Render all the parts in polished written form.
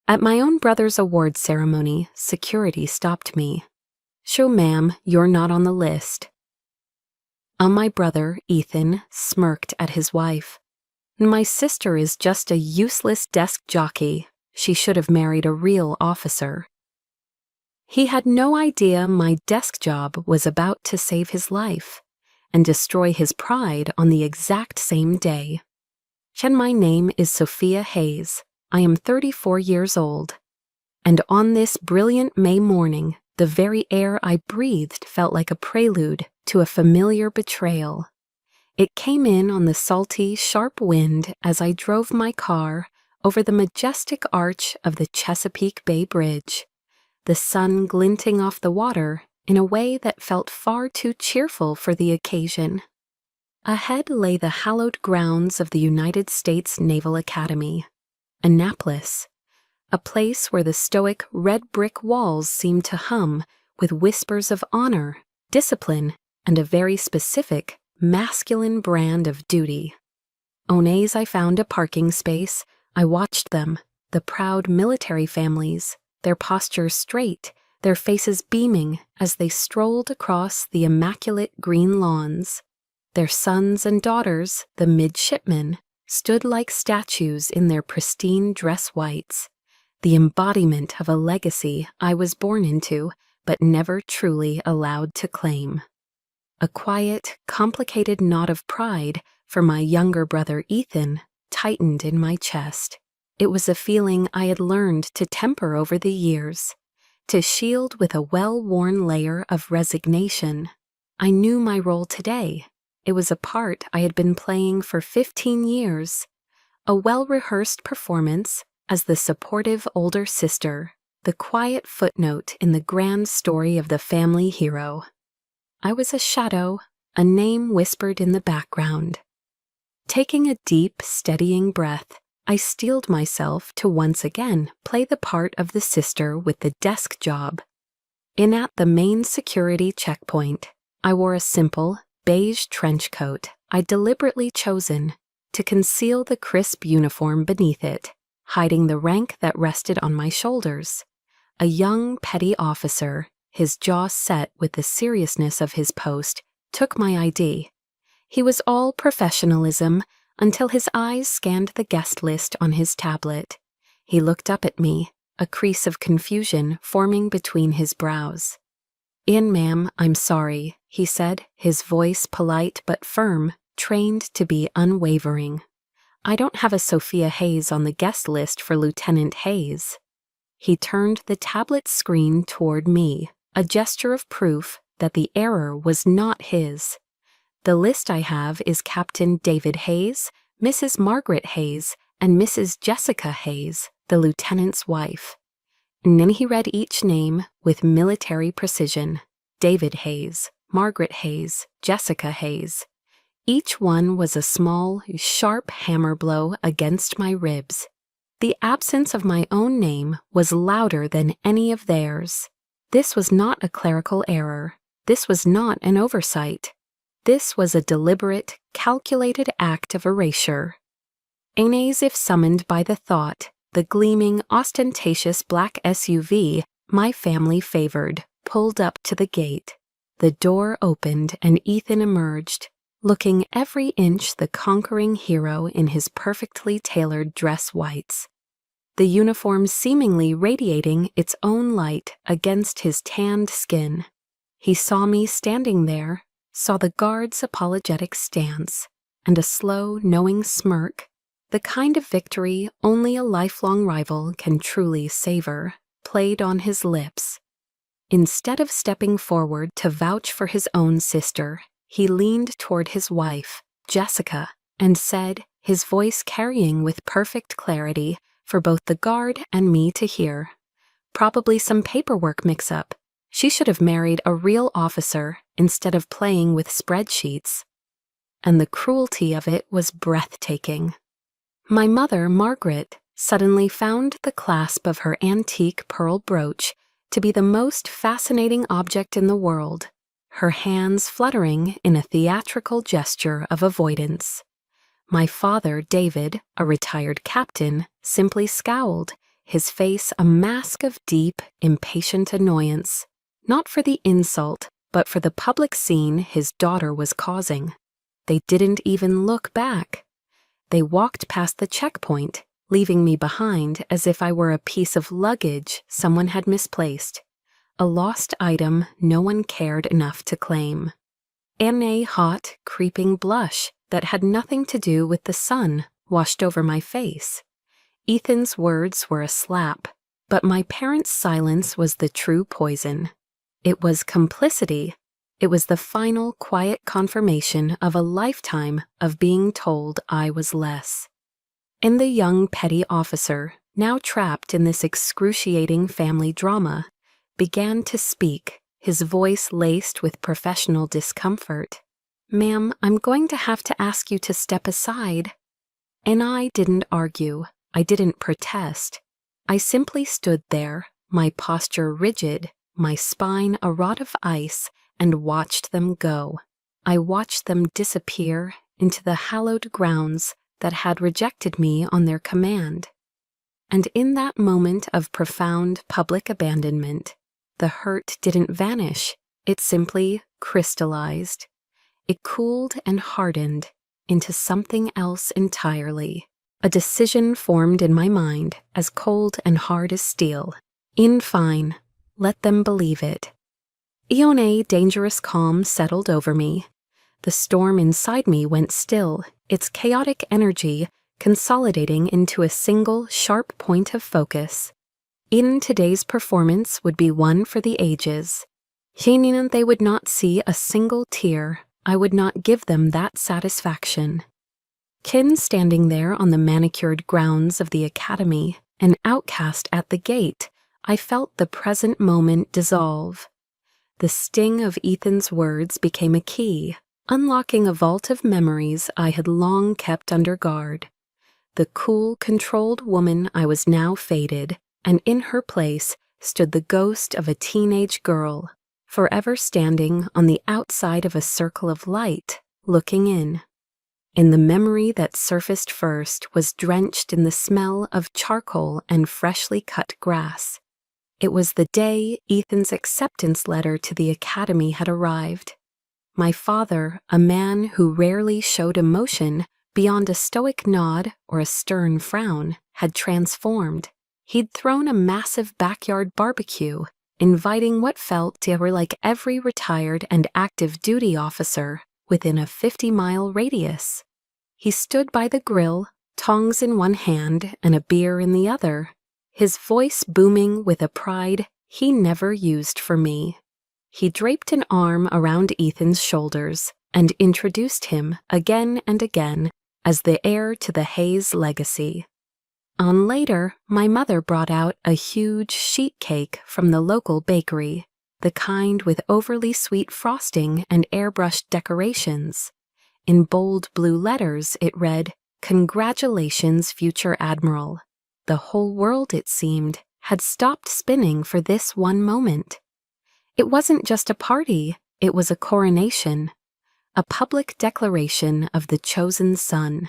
At my own brother's award ceremony, security stopped me. "Sure, ma'am, you're not on the list." My brother, Ethan, smirked at his wife. "My sister is just a useless desk jockey. She should have married a real officer." He had no idea my desk job was about to save his life and destroy his pride on the exact same day. My name is Sophia Hayes. I am 34 years old. And on this brilliant May morning, the very air I breathed felt like a prelude to a familiar betrayal. It came in on the salty, sharp wind as I drove my car over the majestic arch of the Chesapeake Bay Bridge, the sun glinting off the water in a way that felt far too cheerful for the occasion. Ahead lay the hallowed grounds of the United States Naval Academy, Annapolis, a place where the stoic red brick walls seemed to hum with whispers of honor, discipline, and a very specific, masculine brand of duty. As I found a parking space, I watched them, the proud military families, their postures straight, their faces beaming as they strolled across the immaculate green lawns. Their sons and daughters, the midshipmen, stood like statues in their pristine dress whites, the embodiment of a legacy I was born into but never truly allowed to claim. A quiet, complicated knot of pride for my younger brother Ethan tightened in my chest. It was a feeling I had learned to temper over the years, to shield with a well-worn layer of resignation. I knew my role today. It was a part I had been playing for 15 years, a well-rehearsed performance as the supportive older sister, the quiet footnote in the grand story of the family hero. I was a shadow, a name whispered in the background. Taking a deep, steadying breath, I steeled myself to once again play the part of the sister with the desk job. At the main security checkpoint, I wore a simple, beige trench coat I'd deliberately chosen to conceal the crisp uniform beneath it, hiding the rank that rested on my shoulders. A young petty officer, his jaw set with the seriousness of his post, took my ID. He was all professionalism until his eyes scanned the guest list on his tablet. He looked up at me, a crease of confusion forming between his brows. "Ma'am, I'm sorry," he said, his voice polite but firm, trained to be unwavering. "I don't have a Sophia Hayes on the guest list for Lieutenant Hayes." He turned the tablet screen toward me, a gesture of proof that the error was not his. "The list I have is Captain David Hayes, Mrs. Margaret Hayes, and Mrs. Jessica Hayes, the lieutenant's wife." And then he read each name with military precision. David Hayes, Margaret Hayes, Jessica Hayes. Each one was a small, sharp hammer blow against my ribs. The absence of my own name was louder than any of theirs. This was not a clerical error. This was not an oversight. This was a deliberate, calculated act of erasure. As if summoned by the thought, the gleaming, ostentatious black SUV my family favored pulled up to the gate. The door opened and Ethan emerged, looking every inch the conquering hero in his perfectly tailored dress whites, the uniform seemingly radiating its own light against his tanned skin. He saw me standing there, saw the guard's apologetic stance, and a slow, knowing smirk, the kind of victory only a lifelong rival can truly savor, played on his lips. Instead of stepping forward to vouch for his own sister, he leaned toward his wife, Jessica, and said, his voice carrying with perfect clarity for both the guard and me to hear, "Probably some paperwork mix-up. She should have married a real officer instead of playing with spreadsheets." And the cruelty of it was breathtaking. My mother, Margaret, suddenly found the clasp of her antique pearl brooch to be the most fascinating object in the world, her hands fluttering in a theatrical gesture of avoidance. My father, David, a retired captain, simply scowled, his face a mask of deep, impatient annoyance, not for the insult, but for the public scene his daughter was causing. They didn't even look back. They walked past the checkpoint, leaving me behind as if I were a piece of luggage someone had misplaced, a lost item no one cared enough to claim. And a hot, creeping blush that had nothing to do with the sun washed over my face. Ethan's words were a slap, but my parents' silence was the true poison. It was complicity. It was the final quiet confirmation of a lifetime of being told I was less. And the young petty officer, now trapped in this excruciating family drama, began to speak, his voice laced with professional discomfort. "Ma'am, I'm going to have to ask you to step aside." And I didn't argue. I didn't protest. I simply stood there, my posture rigid, my spine a rod of ice, and watched them go. I watched them disappear into the hallowed grounds that had rejected me on their command. And in that moment of profound public abandonment, the hurt didn't vanish. It simply crystallized. It cooled and hardened into something else entirely. A decision formed in my mind as cold and hard as steel. In fine, let them believe it. A dangerous calm settled over me. The storm inside me went still, its chaotic energy consolidating into a single sharp point of focus. In today's performance would be one for the ages. Meaning they would not see a single tear. I would not give them that satisfaction. Kin standing there on the manicured grounds of the academy, an outcast at the gate, I felt the present moment dissolve. The sting of Ethan's words became a key, unlocking a vault of memories I had long kept under guard. The cool, controlled woman I was now faded, and in her place stood the ghost of a teenage girl, forever standing on the outside of a circle of light, looking in. And the memory that surfaced first was drenched in the smell of charcoal and freshly cut grass. It was the day Ethan's acceptance letter to the academy had arrived. My father, a man who rarely showed emotion beyond a stoic nod or a stern frown, had transformed. He'd thrown a massive backyard barbecue, inviting what felt to were like every retired and active duty officer within a 50-mile radius. He stood by the grill, tongs in one hand and a beer in the other, his voice booming with a pride he never used for me. He draped an arm around Ethan's shoulders and introduced him again and again as the heir to the Hayes legacy. On later, my mother brought out a huge sheet cake from the local bakery, the kind with overly sweet frosting and airbrushed decorations. In bold blue letters, it read, "Congratulations, future Admiral." The whole world, it seemed, had stopped spinning for this one moment. It wasn't just a party, it was a coronation, a public declaration of the chosen son.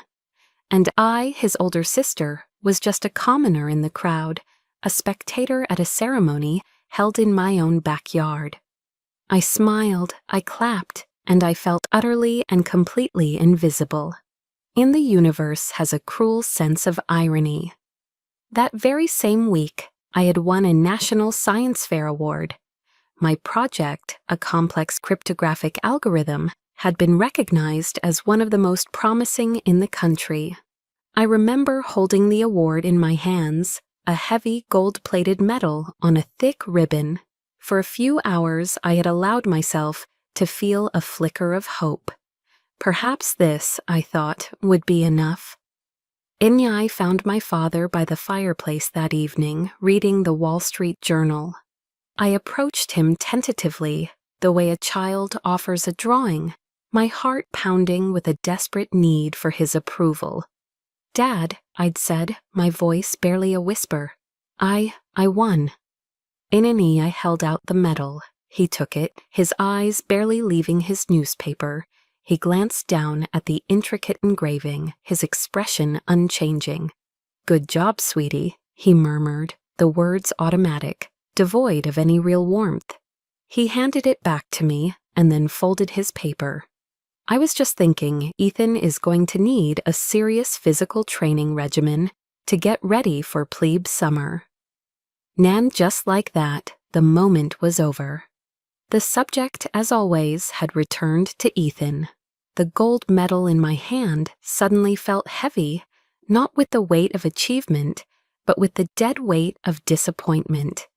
And I, his older sister, was just a commoner in the crowd, a spectator at a ceremony held in my own backyard. I smiled, I clapped, and I felt utterly and completely invisible. And the universe has a cruel sense of irony. That very same week, I had won a National Science Fair award. My project, a complex cryptographic algorithm, had been recognized as one of the most promising in the country. I remember holding the award in my hands, a heavy gold-plated medal on a thick ribbon. For a few hours, I had allowed myself to feel a flicker of hope. Perhaps this, I thought, would be enough. I found my father by the fireplace that evening, reading the Wall Street Journal. I approached him tentatively, the way a child offers a drawing, my heart pounding with a desperate need for his approval. "Dad," I'd said, my voice barely a whisper, I won." In an I held out the medal. He took it, his eyes barely leaving his newspaper. He glanced down at the intricate engraving, his expression unchanging. "Good job, sweetie," he murmured, the words automatic, devoid of any real warmth. He handed it back to me and then folded his paper. I was just thinking Ethan is going to need a serious physical training regimen to get ready for plebe summer. And just like that, the moment was over. The subject, as always, had returned to Ethan. The gold medal in my hand suddenly felt heavy, not with the weight of achievement, but with the dead weight of disappointment.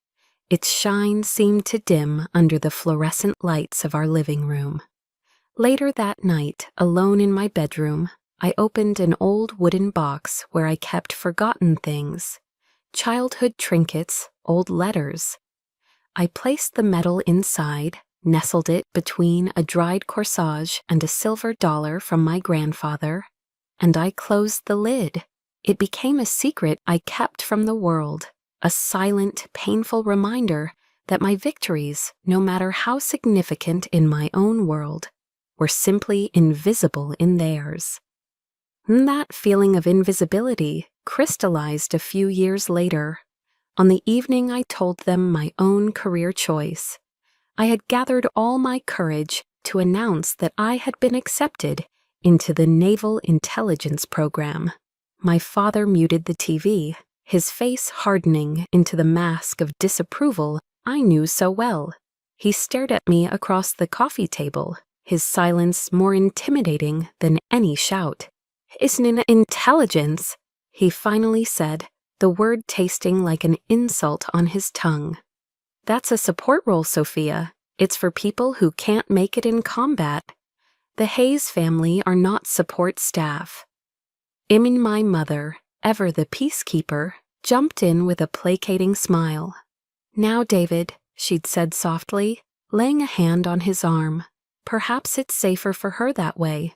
Its shine seemed to dim under the fluorescent lights of our living room. Later that night, alone in my bedroom, I opened an old wooden box where I kept forgotten things, childhood trinkets, old letters. I placed the medal inside, nestled it between a dried corsage and a silver dollar from my grandfather, and I closed the lid. It became a secret I kept from the world, a silent, painful reminder that my victories, no matter how significant in my own world, were simply invisible in theirs. That feeling of invisibility crystallized a few years later. On the evening I told them my own career choice, I had gathered all my courage to announce that I had been accepted into the Naval Intelligence Program. My father muted the TV, his face hardening into the mask of disapproval I knew so well. He stared at me across the coffee table, his silence more intimidating than any shout. "Isn't it intelligence?" he finally said, the word tasting like an insult on his tongue. "That's a support role, Sophia. It's for people who can't make it in combat. The Hayes family are not support staff." My mother, ever the peacekeeper, jumped in with a placating smile. "Now, David," she'd said softly, laying a hand on his arm, "perhaps it's safer for her that way."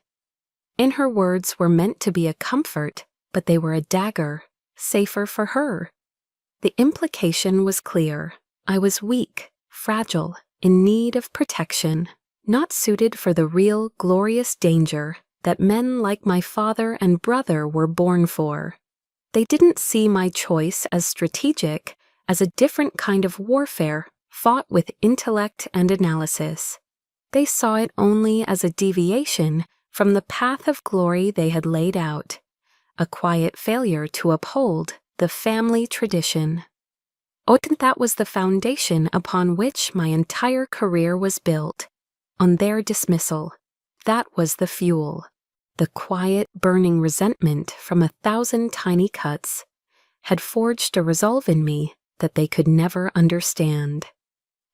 In her words were meant to be a comfort, but they were a dagger. Safer for her. The implication was clear. I was weak, fragile, in need of protection, not suited for the real, glorious danger that men like my father and brother were born for. They didn't see my choice as strategic, as a different kind of warfare fought with intellect and analysis. They saw it only as a deviation from the path of glory they had laid out, a quiet failure to uphold the family tradition. That was the foundation upon which my entire career was built. On their dismissal, that was the fuel. The quiet, burning resentment from 1,000 tiny cuts had forged a resolve in me that they could never understand.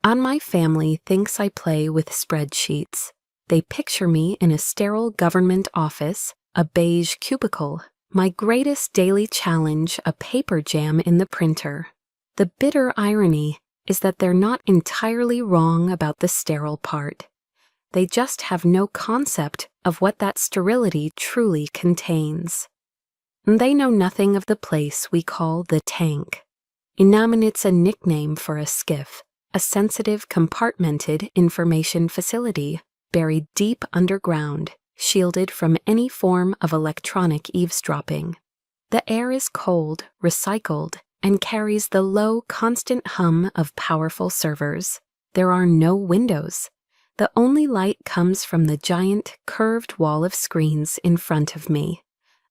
My family thinks I play with spreadsheets. They picture me in a sterile government office, a beige cubicle, my greatest daily challenge a paper jam in the printer. The bitter irony is that they're not entirely wrong about the sterile part. They just have no concept of what that sterility truly contains. They know nothing of the place we call the tank. It's a nickname for a skiff, a sensitive, compartmented information facility buried deep underground, shielded from any form of electronic eavesdropping. The air is cold, recycled, and carries the low, constant hum of powerful servers. There are no windows. The only light comes from the giant, curved wall of screens in front of me,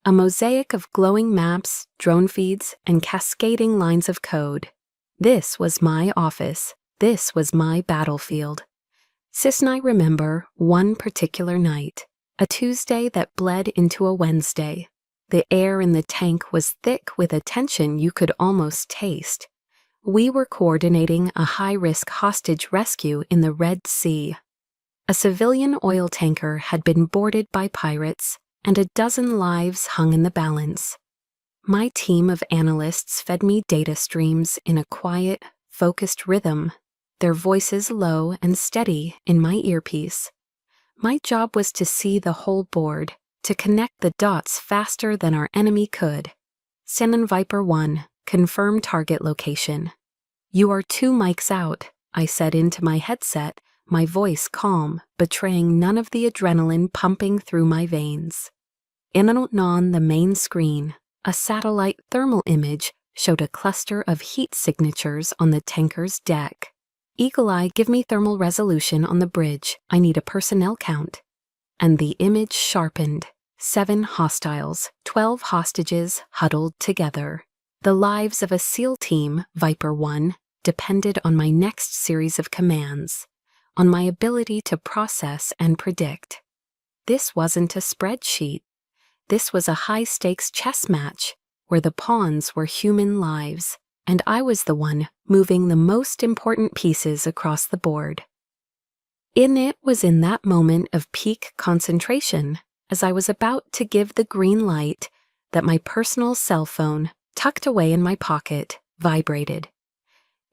a mosaic of glowing maps, drone feeds, and cascading lines of code. This was my office. This was my battlefield. Sis and I remember one particular night, a Tuesday that bled into a Wednesday. The air in the tank was thick with a tension you could almost taste. We were coordinating a high-risk hostage rescue in the Red Sea. A civilian oil tanker had been boarded by pirates, and a dozen lives hung in the balance. My team of analysts fed me data streams in a quiet, focused rhythm, their voices low and steady in my earpiece. My job was to see the whole board, to connect the dots faster than our enemy could. Shannon Viper 1, confirm target location. "You are 2 mics out," I said into my headset, my voice calm, betraying none of the adrenaline pumping through my veins. On the main screen, a satellite thermal image showed a cluster of heat signatures on the tanker's deck. Eagle Eye, give me thermal resolution on the bridge. I need a personnel count. And the image sharpened. 7 hostiles, 12 hostages huddled together. The lives of a SEAL team, Viper 1, depended on my next series of commands, on my ability to process and predict. This wasn't a spreadsheet. This was a high-stakes chess match where the pawns were human lives, and I was the one moving the most important pieces across the board. It was in that moment of peak concentration, as I was about to give the green light, that my personal cell phone, tucked away in my pocket, vibrated.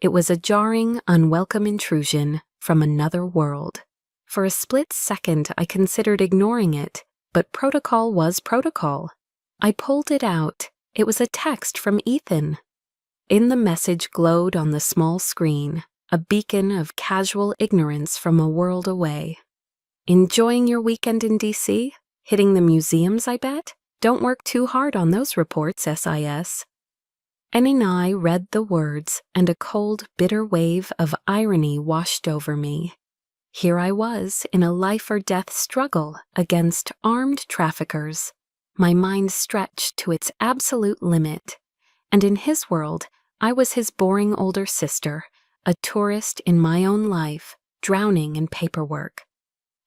It was a jarring, unwelcome intrusion from another world. For a split second, I considered ignoring it, but protocol was protocol. I pulled it out. It was a text from Ethan. In the message glowed on the small screen, a beacon of casual ignorance from a world away. Enjoying your weekend in D.C.? Hitting the museums, I bet? Don't work too hard on those reports, SIS. And I read the words, and a cold, bitter wave of irony washed over me. Here I was in a life-or-death struggle against armed traffickers, my mind stretched to its absolute limit, and in his world, I was his boring older sister, a tourist in my own life, drowning in paperwork.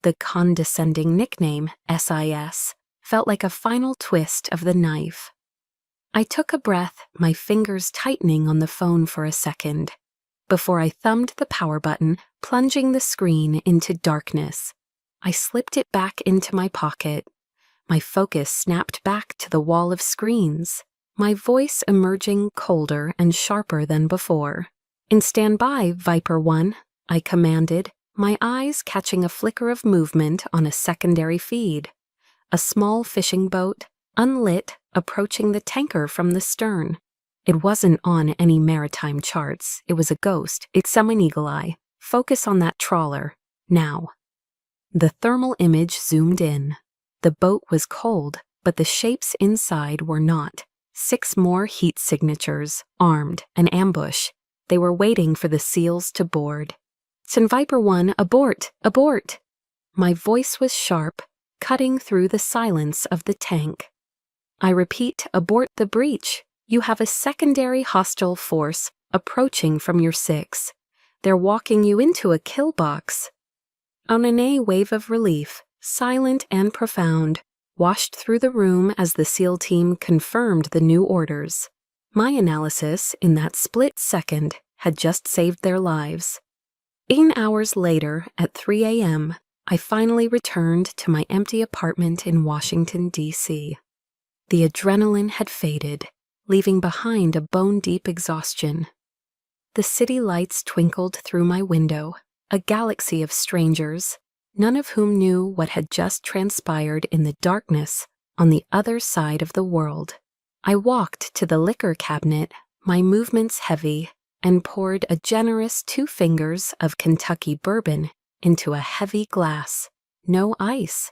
The condescending nickname, SIS, felt like a final twist of the knife. I took a breath, my fingers tightening on the phone for a second, before I thumbed the power button, plunging the screen into darkness. I slipped it back into my pocket. My focus snapped back to the wall of screens, my voice emerging colder and sharper than before. "In standby, Viper 1, I commanded, my eyes catching a flicker of movement on a secondary feed. A small fishing boat, unlit, approaching the tanker from the stern. It wasn't on any maritime charts. It was a ghost. It's someone. Eagle Eye. Focus on that trawler. Now." The thermal image zoomed in. The boat was cold, but the shapes inside were not. 6 more heat signatures, armed, an ambush. They were waiting for the SEALs to board. "Send Viper 1, abort! Abort!" My voice was sharp, cutting through the silence of the tank. "I repeat, abort the breach. You have a secondary hostile force approaching from your 6. They're walking you into a kill box." On a wave of relief, silent and profound, washed through the room as the SEAL team confirmed the new orders. My analysis in that split second had just saved their lives. 8 hours later, at 3 a.m., I finally returned to my empty apartment in Washington, D.C. The adrenaline had faded, leaving behind a bone-deep exhaustion. The city lights twinkled through my window, a galaxy of strangers, none of whom knew what had just transpired in the darkness on the other side of the world. I walked to the liquor cabinet, my movements heavy, and poured a generous 2 fingers of Kentucky bourbon into a heavy glass. No ice.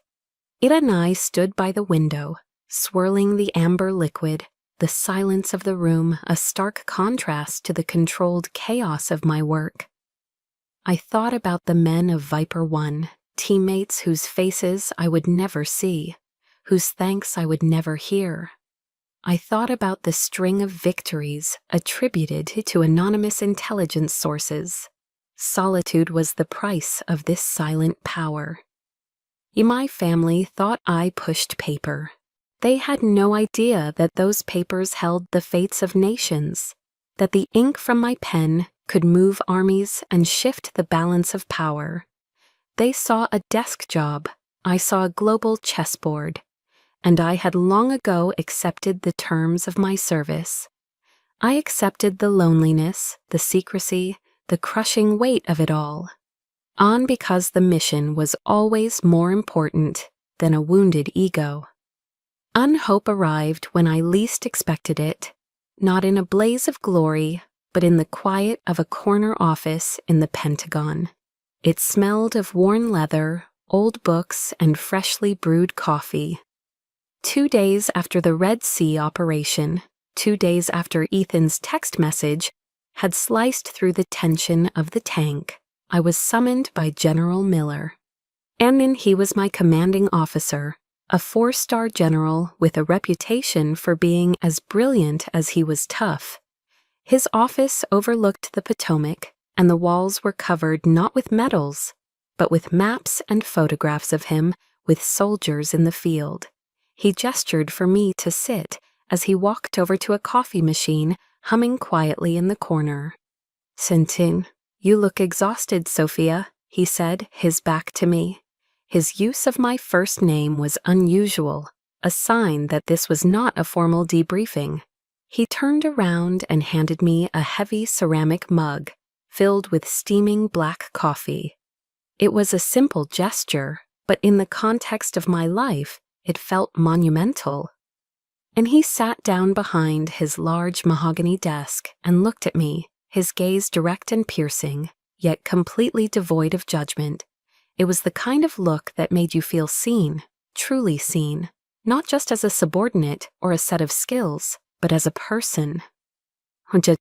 Ira and I stood by the window, swirling the amber liquid, the silence of the room a stark contrast to the controlled chaos of my work. I thought about the men of Viper 1, teammates whose faces I would never see, whose thanks I would never hear. I thought about the string of victories attributed to anonymous intelligence sources. Solitude was the price of this silent power. My family thought I pushed paper. They had no idea that those papers held the fates of nations, that the ink from my pen could move armies and shift the balance of power. They saw a desk job, I saw a global chessboard, and I had long ago accepted the terms of my service. I accepted the loneliness, the secrecy, the crushing weight of it all, on because the mission was always more important than a wounded ego. Unhope arrived when I least expected it, not in a blaze of glory, but in the quiet of a corner office in the Pentagon. It smelled of worn leather, old books, and freshly brewed coffee. 2 days after the Red Sea operation, 2 days after Ethan's text message had sliced through the tension of the tank, I was summoned by General Miller. And he was my commanding officer, a 4-star general with a reputation for being as brilliant as he was tough. His office overlooked the Potomac, and the walls were covered not with medals, but with maps and photographs of him with soldiers in the field. He gestured for me to sit as he walked over to a coffee machine, humming quietly in the corner. "Sintin, you look exhausted, Sophia," he said, his back to me. His use of my first name was unusual, a sign that this was not a formal debriefing. He turned around and handed me a heavy ceramic mug filled with steaming black coffee. It was a simple gesture, but in the context of my life, it felt monumental. And he sat down behind his large mahogany desk and looked at me, his gaze direct and piercing, yet completely devoid of judgment. It was the kind of look that made you feel seen, truly seen, not just as a subordinate or a set of skills, but as a person.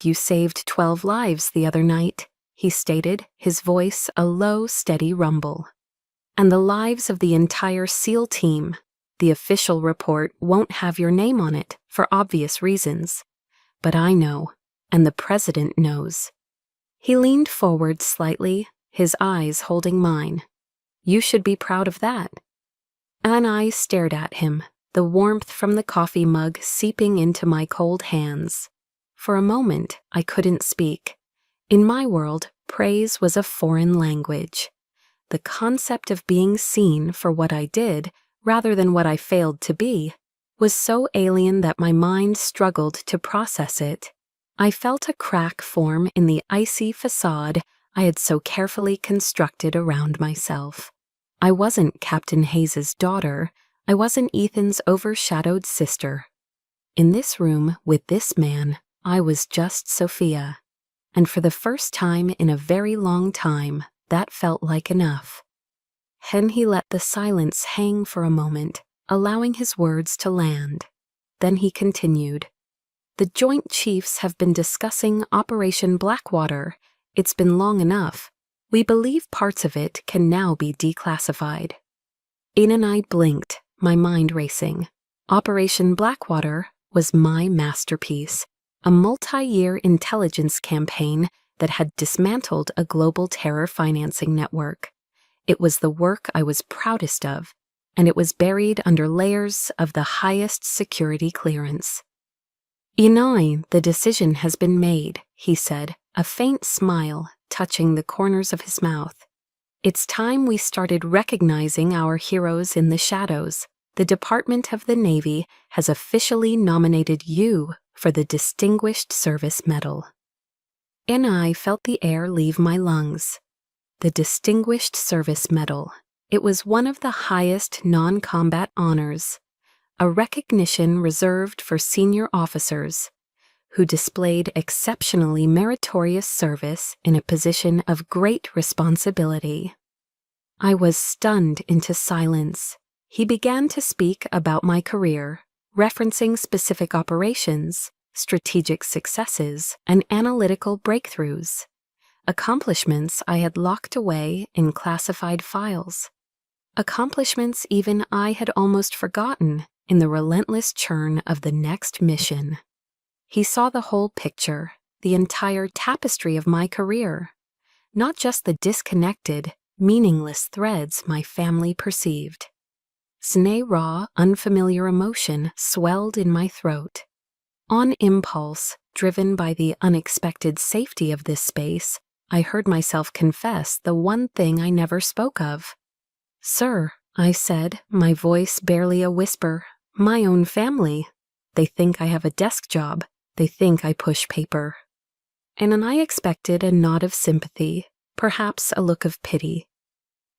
"You saved 12 lives the other night," he stated, his voice a low, steady rumble. "And the lives of the entire SEAL team. The official report won't have your name on it for obvious reasons. But I know, and the president knows." He leaned forward slightly, his eyes holding mine. "You should be proud of that." And I stared at him, the warmth from the coffee mug seeping into my cold hands. For a moment, I couldn't speak. In my world, praise was a foreign language. The concept of being seen for what I did, rather than what I failed to be, was so alien that my mind struggled to process it. I felt a crack form in the icy facade I had so carefully constructed around myself. I wasn't Captain Hayes's daughter. I wasn't Ethan's overshadowed sister. In this room with this man, I was just Sophia. And for the first time in a very long time, that felt like enough. Then he let the silence hang for a moment, allowing his words to land. Then he continued. "The Joint Chiefs have been discussing Operation Blackwater. It's been long enough. We believe parts of it can now be declassified." Ian and I blinked, my mind racing. Operation Blackwater was my masterpiece, a multi-year intelligence campaign that had dismantled a global terror financing network. It was the work I was proudest of, and it was buried under layers of the highest security clearance. "Inai, the decision has been made," he said, a faint smile touching the corners of his mouth. "It's time we started recognizing our heroes in the shadows. The Department of the Navy has officially nominated you for the Distinguished Service Medal." And I felt the air leave my lungs. The Distinguished Service Medal. It was one of the highest non-combat honors, a recognition reserved for senior officers who displayed exceptionally meritorious service in a position of great responsibility. I was stunned into silence. He began to speak about my career, referencing specific operations, strategic successes, and analytical breakthroughs, accomplishments I had locked away in classified files, accomplishments even I had almost forgotten in the relentless churn of the next mission. He saw the whole picture, the entire tapestry of my career, not just the disconnected, meaningless threads my family perceived. Sneh raw, unfamiliar emotion swelled in my throat. On impulse, driven by the unexpected safety of this space, I heard myself confess the one thing I never spoke of. "Sir," I said, my voice barely a whisper, "my own family. They think I have a desk job. They think I push paper." And I expected a nod of sympathy, perhaps a look of pity.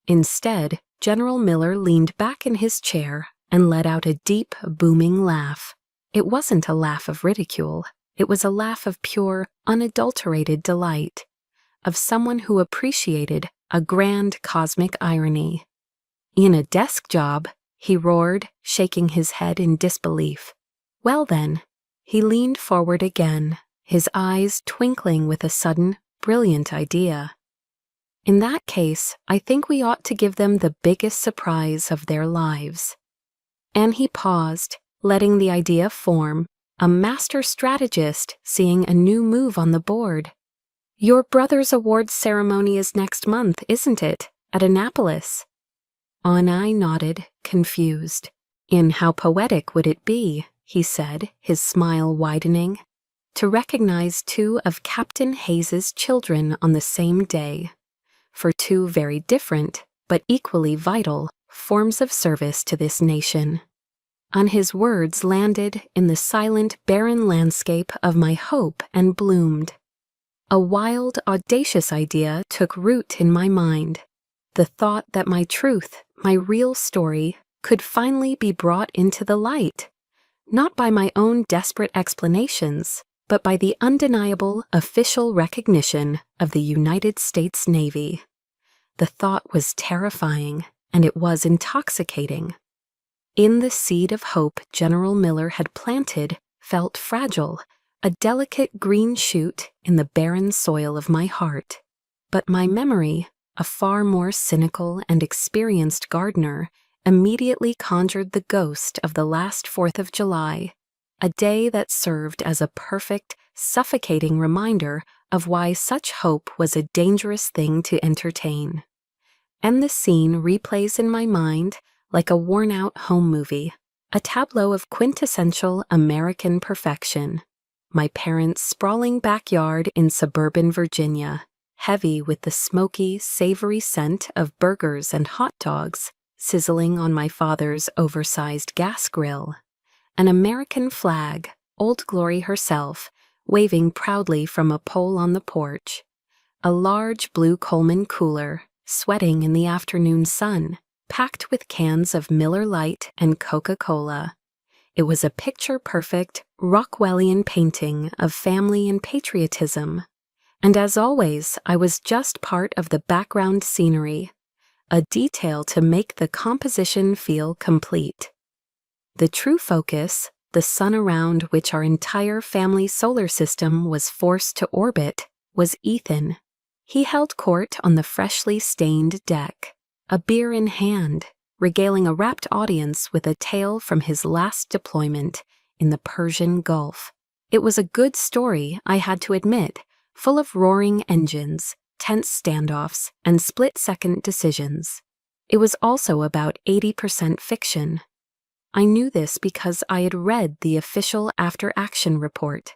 Instead, General Miller leaned back in his chair and let out a deep, booming laugh. It wasn't a laugh of ridicule. It was a laugh of pure, unadulterated delight, of someone who appreciated a grand cosmic irony. "In a desk job," he roared, shaking his head in disbelief. "Well then," He leaned forward again, his eyes twinkling with a sudden, brilliant idea. In that case, I think we ought to give them the biggest surprise of their lives. And he paused, letting the idea form, a master strategist seeing a new move on the board. Your brother's awards ceremony is next month, isn't it? At Annapolis. I nodded, confused. In how poetic would it be, he said, his smile widening, to recognize two of Captain Hayes's children on the same day, for two very different, but equally vital, forms of service to this nation. And his words landed in the silent, barren landscape of my hope and bloomed. A wild, audacious idea took root in my mind. The thought that my truth, my real story, could finally be brought into the light, not by my own desperate explanations, but by the undeniable official recognition of the United States Navy. The thought was terrifying, and it was intoxicating. In the seed of hope General Miller had planted felt fragile, a delicate green shoot in the barren soil of my heart. But my memory, a far more cynical and experienced gardener, immediately conjured the ghost of the last 4th of July, a day that served as a perfect, suffocating reminder of why such hope was a dangerous thing to entertain. And the scene replays in my mind like a worn-out home movie, a tableau of quintessential American perfection. My parents' sprawling backyard in suburban Virginia, heavy with the smoky, savory scent of burgers and hot dogs, sizzling on my father's oversized gas grill. An American flag, Old Glory herself, waving proudly from a pole on the porch. A large blue Coleman cooler, sweating in the afternoon sun, packed with cans of Miller Lite and Coca-Cola. It was a picture-perfect, Rockwellian painting of family and patriotism. And as always, I was just part of the background scenery, a detail to make the composition feel complete. The true focus, the sun around which our entire family solar system was forced to orbit, was Ethan. He held court on the freshly stained deck, a beer in hand, regaling a rapt audience with a tale from his last deployment in the Persian Gulf. It was a good story, I had to admit, full of roaring engines, tense standoffs, and split-second decisions. It was also about 80% fiction. I knew this because I had read the official after-action report,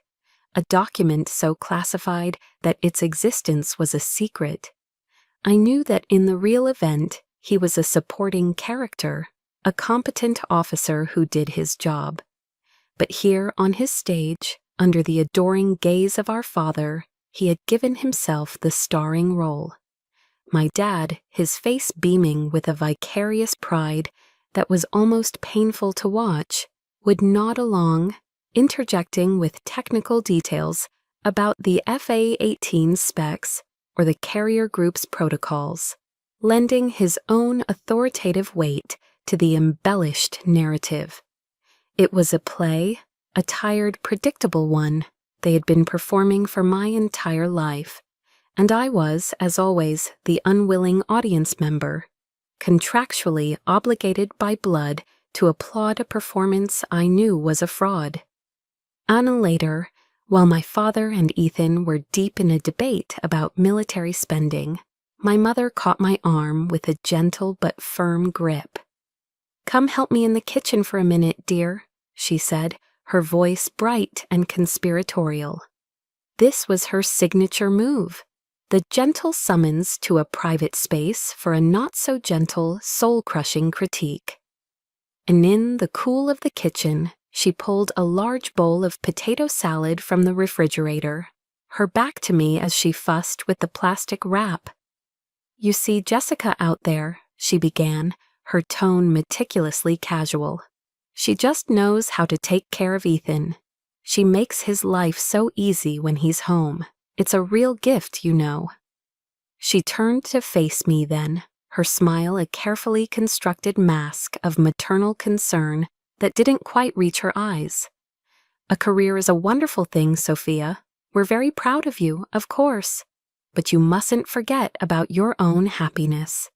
a document so classified that its existence was a secret. I knew that in the real event, he was a supporting character, a competent officer who did his job. But here on his stage, under the adoring gaze of our father, he had given himself the starring role. My dad, his face beaming with a vicarious pride that was almost painful to watch, would nod along, interjecting with technical details about the FA-18 specs or the carrier group's protocols, lending his own authoritative weight to the embellished narrative. It was a play, a tired, predictable one they had been performing for my entire life, and I was, as always, the unwilling audience member, contractually obligated by blood to applaud a performance I knew was a fraud. Anna later, while my father and Ethan were deep in a debate about military spending, my mother caught my arm with a gentle but firm grip. "Come help me in the kitchen for a minute, dear," she said, her voice bright and conspiratorial. This was her signature move, the gentle summons to a private space for a not-so-gentle, soul-crushing critique. And in the cool of the kitchen, she pulled a large bowl of potato salad from the refrigerator, her back to me as she fussed with the plastic wrap. "You see Jessica out there," she began, her tone meticulously casual. "She just knows how to take care of Ethan. She makes his life so easy when he's home. It's a real gift, you know." She turned to face me then, her smile a carefully constructed mask of maternal concern that didn't quite reach her eyes. A career is a wonderful thing, Sophia. We're very proud of you, of course. But you mustn't forget about your own happiness."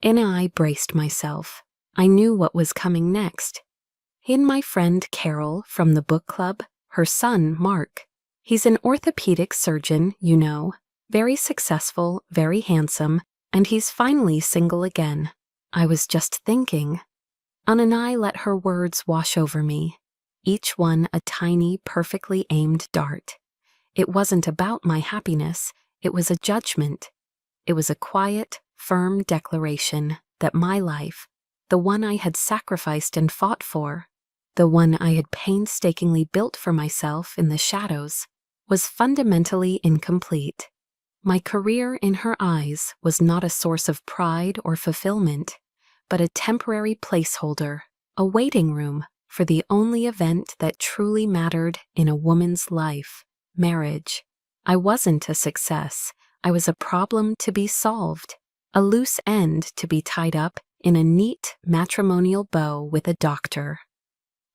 And I braced myself. I knew what was coming next. In my friend Carol from the book club, her son, Mark. He's an orthopedic surgeon, you know, very successful, very handsome, and he's finally single again. I was just thinking. And I let her words wash over me, each one a tiny, perfectly aimed dart. It wasn't about my happiness, it was a judgment. It was a quiet, firm declaration that my life, the one I had sacrificed and fought for, the one I had painstakingly built for myself in the shadows, was fundamentally incomplete. My career in her eyes was not a source of pride or fulfillment, but a temporary placeholder, a waiting room for the only event that truly mattered in a woman's life, marriage. I wasn't a success. I was a problem to be solved, a loose end to be tied up in a neat matrimonial bow with a doctor.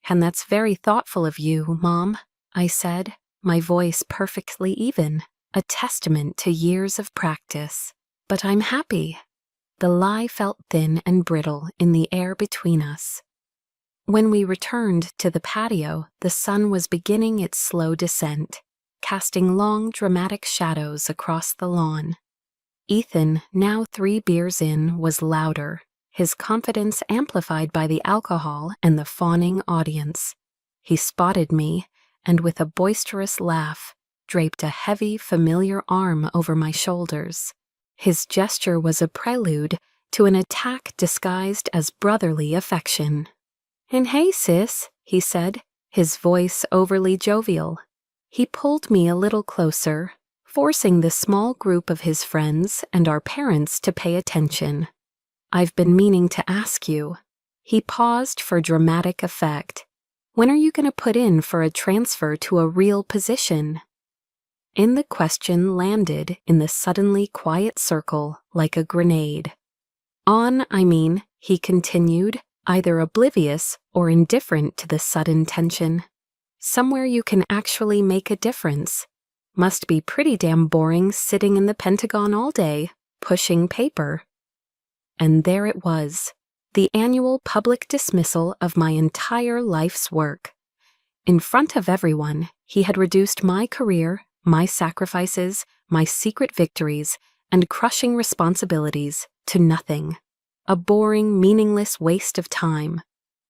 "And that's very thoughtful of you, Mom," I said, my voice perfectly even, a testament to years of practice. "But I'm happy." The lie felt thin and brittle in the air between us. When we returned to the patio, the sun was beginning its slow descent, casting long, dramatic shadows across the lawn. Ethan, now 3 beers in, was louder, his confidence amplified by the alcohol and the fawning audience. He spotted me, and with a boisterous laugh, draped a heavy, familiar arm over my shoulders. His gesture was a prelude to an attack disguised as brotherly affection. "And hey, sis," he said, his voice overly jovial. He pulled me a little closer, forcing the small group of his friends and our parents to pay attention. "I've been meaning to ask you." He paused for dramatic effect. "When are you going to put in for a transfer to a real position?" And the question landed in the suddenly quiet circle like a grenade. He continued, either oblivious or indifferent to the sudden tension. "Somewhere you can actually make a difference. Must be pretty damn boring sitting in the Pentagon all day, pushing paper." And there it was, the annual public dismissal of my entire life's work. In front of everyone, he had reduced my career, my sacrifices, my secret victories, and crushing responsibilities to nothing. A boring, meaningless waste of time.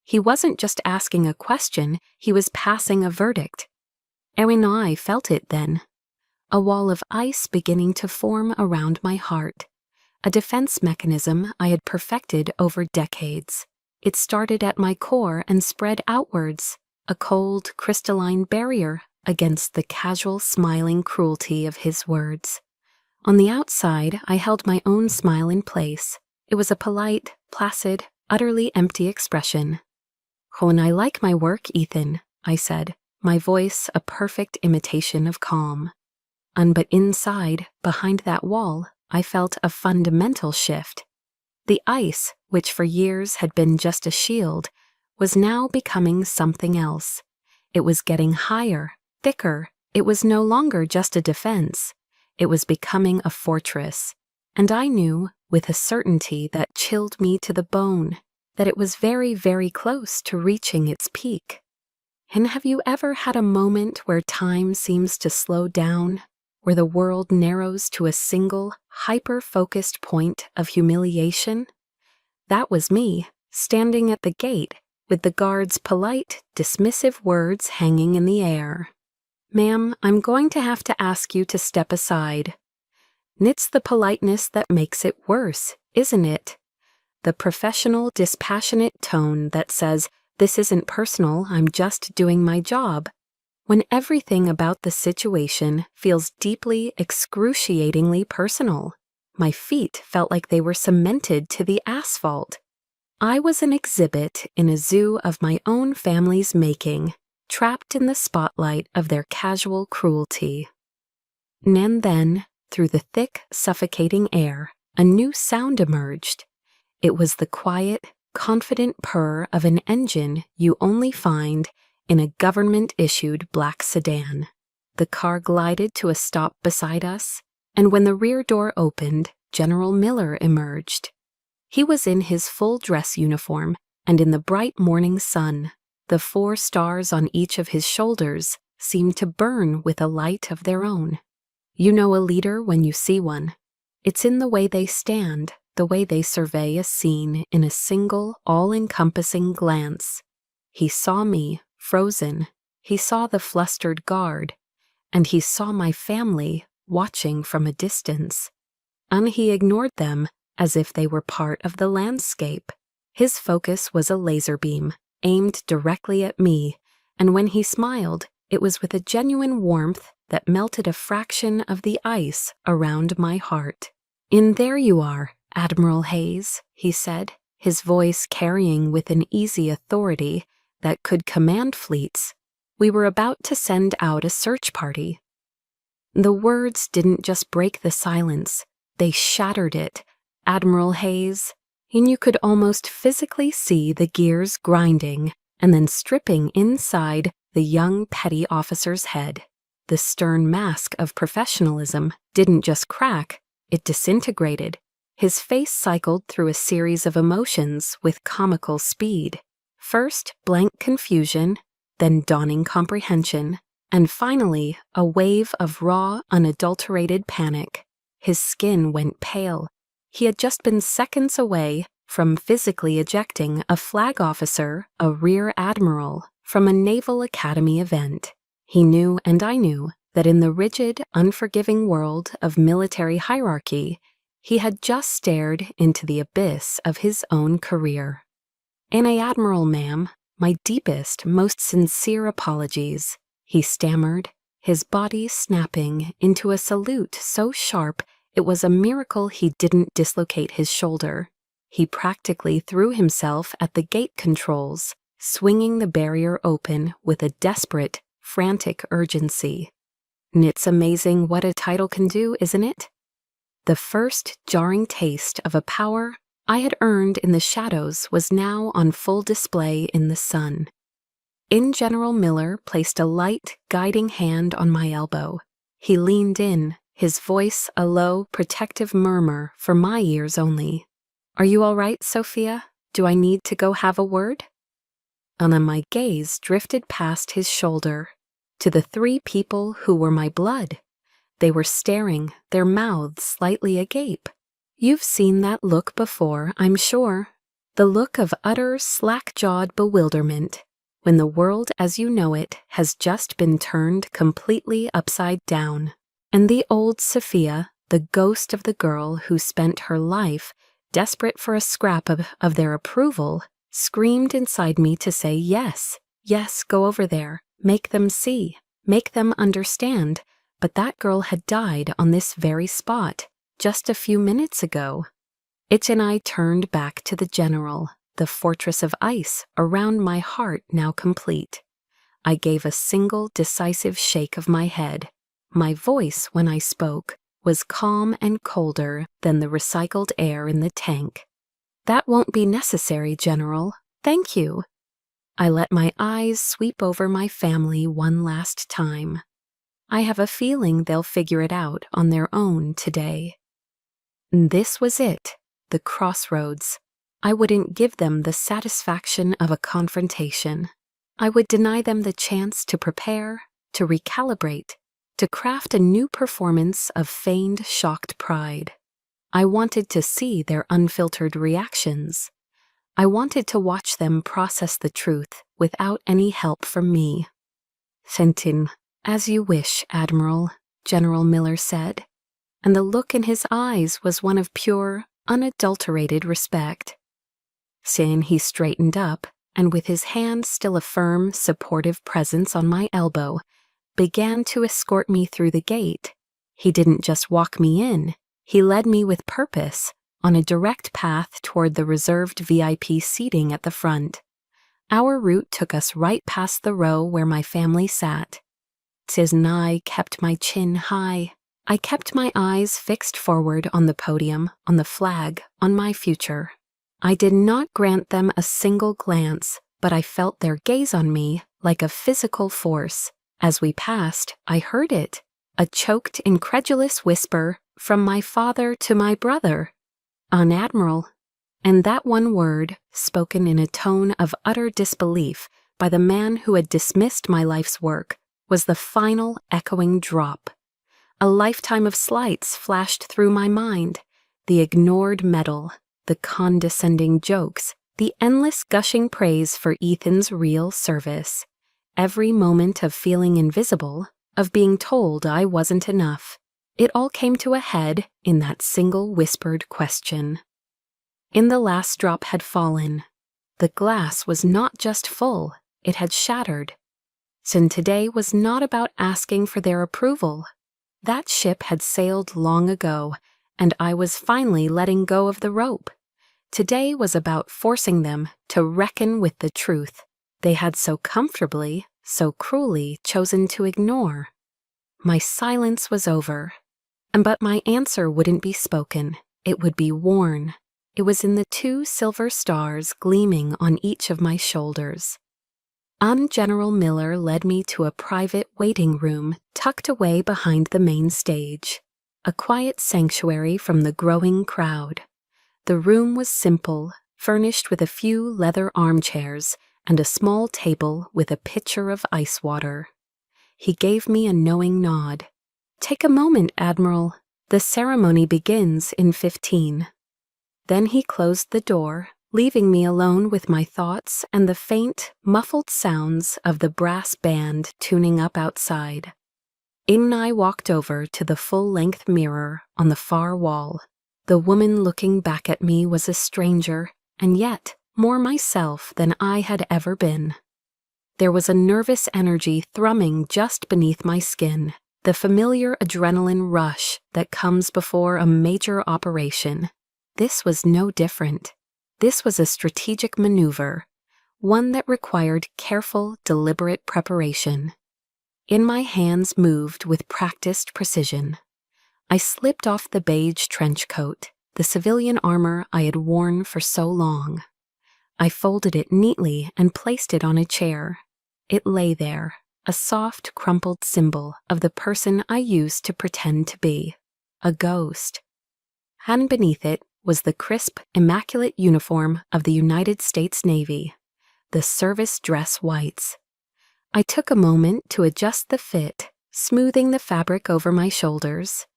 He wasn't just asking a question, he was passing a verdict. And I felt it then. A wall of ice beginning to form around my heart. A defense mechanism I had perfected over decades. It started at my core and spread outwards, a cold, crystalline barrier against the casual, smiling cruelty of his words. On the outside, I held my own smile in place. It was a polite, placid, utterly empty expression. "Oh, and I like my work, Ethan," I said, my voice a perfect imitation of calm. But inside, behind that wall, I felt a fundamental shift. The ice, which for years had been just a shield, was now becoming something else. It was getting higher, thicker. It was no longer just a defense. It was becoming a fortress. And I knew, with a certainty that chilled me to the bone, that it was very, very close to reaching its peak. And have you ever had a moment where time seems to slow down, where the world narrows to a single, hyper-focused point of humiliation? That was me, standing at the gate, with the guard's polite, dismissive words hanging in the air. "Ma'am, I'm going to have to ask you to step aside." It's the politeness that makes it worse, isn't it? The professional, dispassionate tone that says, "This isn't personal, I'm just doing my job," when everything about the situation feels deeply, excruciatingly personal. My feet felt like they were cemented to the asphalt. I was an exhibit in a zoo of my own family's making, trapped in the spotlight of their casual cruelty. And then, through the thick, suffocating air, a new sound emerged. It was the quiet, confident purr of an engine you only find in a government-issued black sedan. The car glided to a stop beside us, and when the rear door opened, General Miller emerged. He was in his full dress uniform, and in the bright morning sun, the 4 stars on each of his shoulders seemed to burn with a light of their own. You know a leader when you see one. It's in the way they stand, the way they survey a scene in a single, all-encompassing glance. He saw me, frozen. He saw the flustered guard, and he saw my family watching from a distance. And he ignored them as if they were part of the landscape. His focus was a laser beam, aimed directly at me, and when he smiled, it was with a genuine warmth that melted a fraction of the ice around my heart. "In there you are, Admiral Hayes," he said, his voice carrying with an easy authority that could command fleets. We were about to send out a search party. The words didn't just break the silence, they shattered it. Admiral Hayes, and you could almost physically see the gears grinding and then stripping inside the young petty officer's head. The stern mask of professionalism didn't just crack, it disintegrated. His face cycled through a series of emotions with comical speed. First, blank confusion, then dawning comprehension, and finally, a wave of raw, unadulterated panic. His skin went pale. He had just been seconds away from physically ejecting a flag officer, a rear admiral, from a Naval Academy event. He knew, and I knew, that in the rigid, unforgiving world of military hierarchy, he had just stared into the abyss of his own career. "Admiral, ma'am, my deepest, most sincere apologies," he stammered, his body snapping into a salute so sharp it was a miracle he didn't dislocate his shoulder. He practically threw himself at the gate controls, swinging the barrier open with a desperate, frantic urgency. It's amazing what a title can do, isn't it? The first jarring taste of a power I had earned in the shadows was now on full display in the sun. General Miller placed a light, guiding hand on my elbow. He leaned in, his voice a low, protective murmur for my ears only. "Are you all right, Sophia? Do I need to go have a word?" And then my gaze drifted past his shoulder to the 3 people who were my blood. They were staring, their mouths slightly agape. You've seen that look before, I'm sure. The look of utter, slack-jawed bewilderment, when the world as you know it has just been turned completely upside down. And the old Sophia, the ghost of the girl who spent her life desperate for a scrap of their approval, screamed inside me to say yes, yes, go over there, make them see, make them understand, but that girl had died on this very spot, just a few minutes ago. Itch and I turned back to the general, the fortress of ice around my heart now complete. I gave a single decisive shake of my head. My voice, when I spoke, was calm and colder than the recycled air in the tank. "That won't be necessary, General. Thank you." I let my eyes sweep over my family one last time. I have a feeling they'll figure it out on their own today. This was it, the crossroads. I wouldn't give them the satisfaction of a confrontation. I would deny them the chance to prepare, to recalibrate, to craft a new performance of feigned shocked pride. I wanted to see their unfiltered reactions. I wanted to watch them process the truth without any help from me. "Fenton, as you wish, Admiral," General Miller said, and the look in his eyes was one of pure, unadulterated respect. Soon he straightened up, and with his hand still a firm, supportive presence on my elbow, began to escort me through the gate. He didn't just walk me in, he led me with purpose, on a direct path toward the reserved VIP seating at the front. Our route took us right past the row where my family sat. Tiz and I kept my chin high. I kept my eyes fixed forward on the podium, on the flag, on my future. I did not grant them a single glance, but I felt their gaze on me like a physical force. As we passed, I heard it, a choked, incredulous whisper from my father to my brother, "On Admiral." And that one word, spoken in a tone of utter disbelief by the man who had dismissed my life's work, was the final echoing drop. A lifetime of slights flashed through my mind, the ignored medal, the condescending jokes, the endless gushing praise for Ethan's real service. Every moment of feeling invisible, of being told I wasn't enough. It all came to a head in that single whispered question. In the last drop had fallen. The glass was not just full, it had shattered. So today was not about asking for their approval. That ship had sailed long ago, and I was finally letting go of the rope. Today was about forcing them to reckon with the truth they had so comfortably, so cruelly chosen to ignore. My silence was over, but my answer wouldn't be spoken. It would be worn. It was in the 2 silver stars gleaming on each of my shoulders. General Miller led me to a private waiting room tucked away behind the main stage, a quiet sanctuary from the growing crowd. The room was simple, furnished with a few leather armchairs and a small table with a pitcher of ice water. He gave me a knowing nod. "Take a moment, Admiral. The ceremony begins in 15. Then he closed the door, leaving me alone with my thoughts and the faint, muffled sounds of the brass band tuning up outside. In I walked over to the full-length mirror on the far wall. The woman looking back at me was a stranger, and yet more myself than I had ever been. There was a nervous energy thrumming just beneath my skin, the familiar adrenaline rush that comes before a major operation. This was no different. This was a strategic maneuver, one that required careful, deliberate preparation. In my hands moved with practiced precision. I slipped off the beige trench coat, the civilian armor I had worn for so long. I folded it neatly and placed it on a chair. It lay there, a soft, crumpled symbol of the person I used to pretend to be, a ghost. And beneath it was the crisp, immaculate uniform of the United States Navy, the service dress whites. I took a moment to adjust the fit, smoothing the fabric over my shoulders.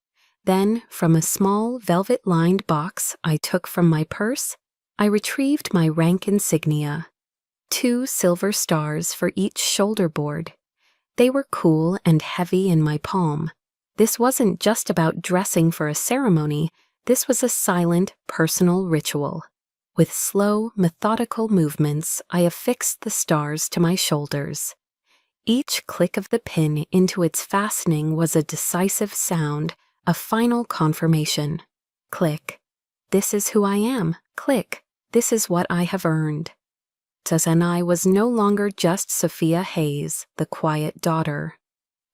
Then, from a small velvet-lined box I took from my purse, I retrieved my rank insignia, 2 silver stars for each shoulder board. They were cool and heavy in my palm. This wasn't just about dressing for a ceremony. This was a silent, personal ritual. With slow, methodical movements, I affixed the stars to my shoulders. Each click of the pin into its fastening was a decisive sound, a final confirmation. Click. This is who I am. Click. This is what I have earned. And I was no longer just Sophia Hayes, the quiet daughter.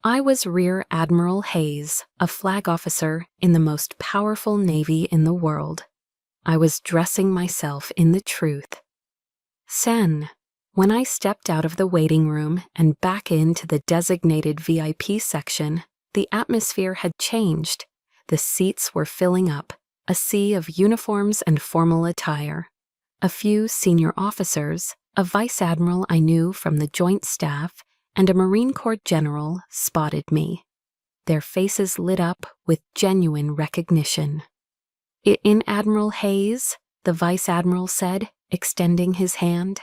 I was Rear Admiral Hayes, a flag officer in the most powerful navy in the world. I was dressing myself in the truth. When I stepped out of the waiting room and back into the designated VIP section, the atmosphere had changed. The seats were filling up, a sea of uniforms and formal attire. A few senior officers, a vice admiral I knew from the Joint Staff, and a Marine Corps general spotted me. Their faces lit up with genuine recognition. "In Admiral Hayes," the vice admiral said, extending his hand.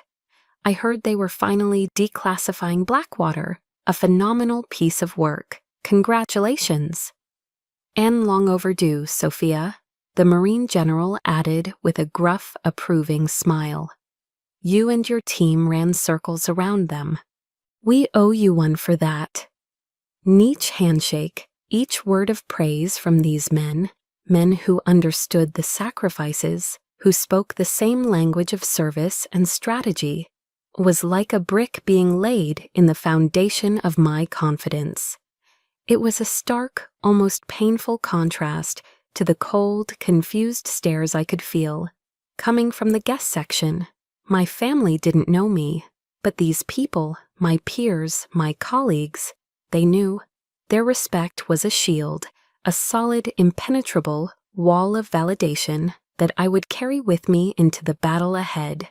"I heard they were finally declassifying Blackwater, a phenomenal piece of work. Congratulations." "And long overdue, Sophia," the Marine general added with a gruff, approving smile. "You and your team ran circles around them. We owe you one for that." Each handshake, each word of praise from these men who understood the sacrifices, who spoke the same language of service and strategy, was like a brick being laid in the foundation of my confidence. It was a stark, almost painful contrast to the cold, confused stares I could feel, coming from the guest section. My family didn't know me, but these people, My peers, my colleagues, they knew. Their respect was a shield, a solid, impenetrable wall of validation that I would carry with me into the battle ahead.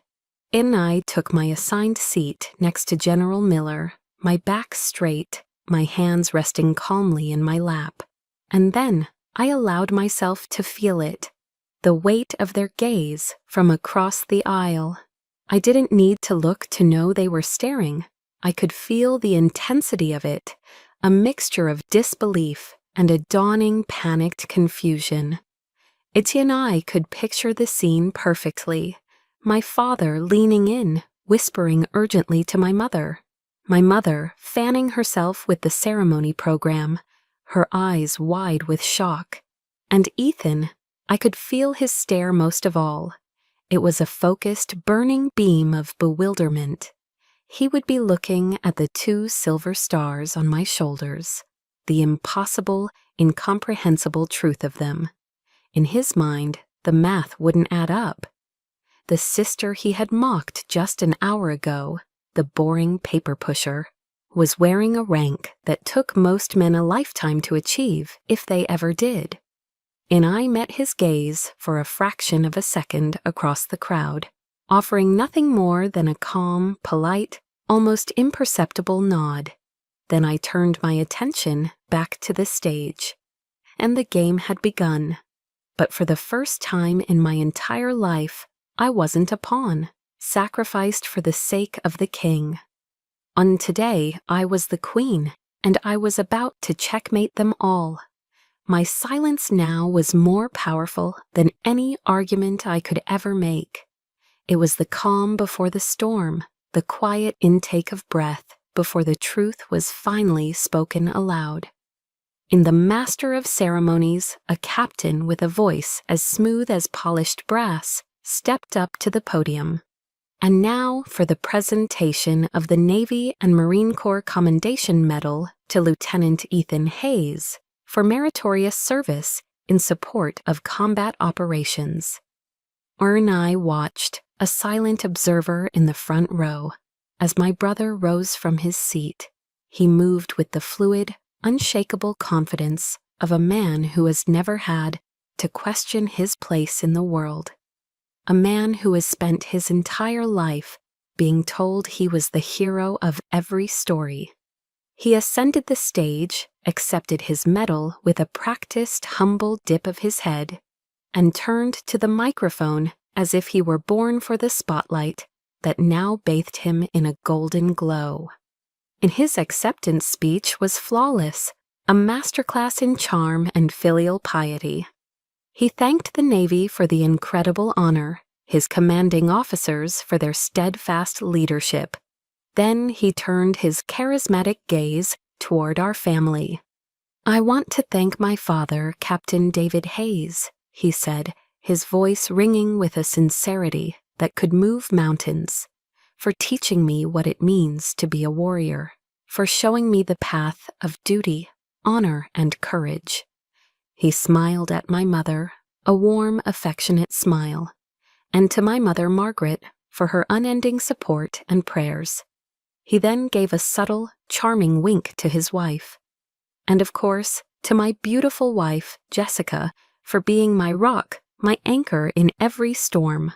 In I took my assigned seat next to General Miller, my back straight, my hands resting calmly in my lap. And then I allowed myself to feel it, the weight of their gaze from across the aisle. I didn't need to look to know they were staring. I could feel the intensity of it, a mixture of disbelief and a dawning panicked confusion. Etienne and I could picture the scene perfectly. My father leaning in, whispering urgently to my mother fanning herself with the ceremony program, her eyes wide with shock. And Ethan, I could feel his stare most of all. It was a focused, burning beam of bewilderment. He would be looking at the 2 silver stars on my shoulders, the impossible, incomprehensible truth of them. In his mind, the math wouldn't add up. The sister he had mocked just an hour ago, the boring paper pusher, was wearing a rank that took most men a lifetime to achieve, if they ever did. And I met his gaze for a fraction of a second across the crowd, offering nothing more than a calm, polite, almost imperceptible nod. Then I turned my attention back to the stage, and the game had begun. But for the first time in my entire life, I wasn't a pawn, sacrificed for the sake of the king. On today, I was the queen, and I was about to checkmate them all. My silence now was more powerful than any argument I could ever make. It was the calm before the storm, the quiet intake of breath before the truth was finally spoken aloud. In the master of ceremonies, a captain with a voice as smooth as polished brass stepped up to the podium. And now for the presentation of the Navy and Marine Corps Commendation Medal to Lieutenant Ethan Hayes for meritorious service in support of combat operations. And I watched, a silent observer in the front row, as my brother rose from his seat. He moved with the fluid, unshakable confidence of a man who has never had to question his place in the world. A man who has spent his entire life being told he was the hero of every story. He ascended the stage, accepted his medal with a practiced, humble dip of his head, and turned to the microphone as if he were born for the spotlight that now bathed him in a golden glow. And his acceptance speech was flawless, a masterclass in charm and filial piety. He thanked the Navy for the incredible honor, his commanding officers for their steadfast leadership. Then he turned his charismatic gaze toward our family. "I want to thank my father, Captain David Hayes," he said, his voice ringing with a sincerity that could move mountains, "for teaching me what it means to be a warrior, for showing me the path of duty, honor, and courage." He smiled at my mother, a warm, affectionate smile, and to my mother Margaret for her unending support and prayers. He then gave a subtle, charming wink to his wife. And of course, to my beautiful wife, Jessica, for being my rock, my anchor in every storm.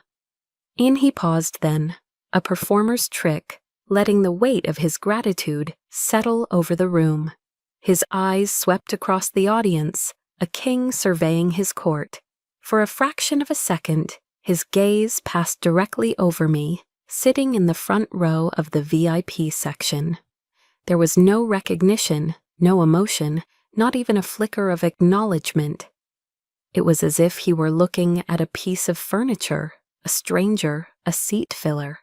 And he paused then, a performer's trick, letting the weight of his gratitude settle over the room. His eyes swept across the audience, a king surveying his court. For a fraction of a second, his gaze passed directly over me, sitting in the front row of the VIP section. There was no recognition, no emotion, not even a flicker of acknowledgement. It was as if he were looking at a piece of furniture, a stranger, a seat filler.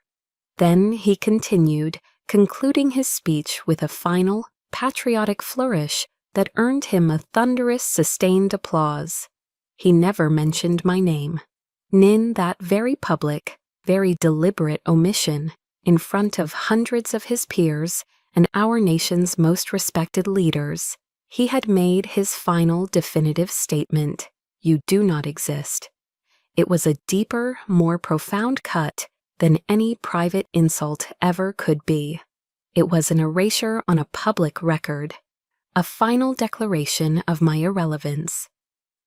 Then he continued, concluding his speech with a final, patriotic flourish that earned him a thunderous, sustained applause. He never mentioned my name. In that very public, very deliberate omission, in front of hundreds of his peers and our nation's most respected leaders, he had made his final definitive statement: "You do not exist." It was a deeper, more profound cut than any private insult ever could be. It was an erasure on a public record, a final declaration of my irrelevance.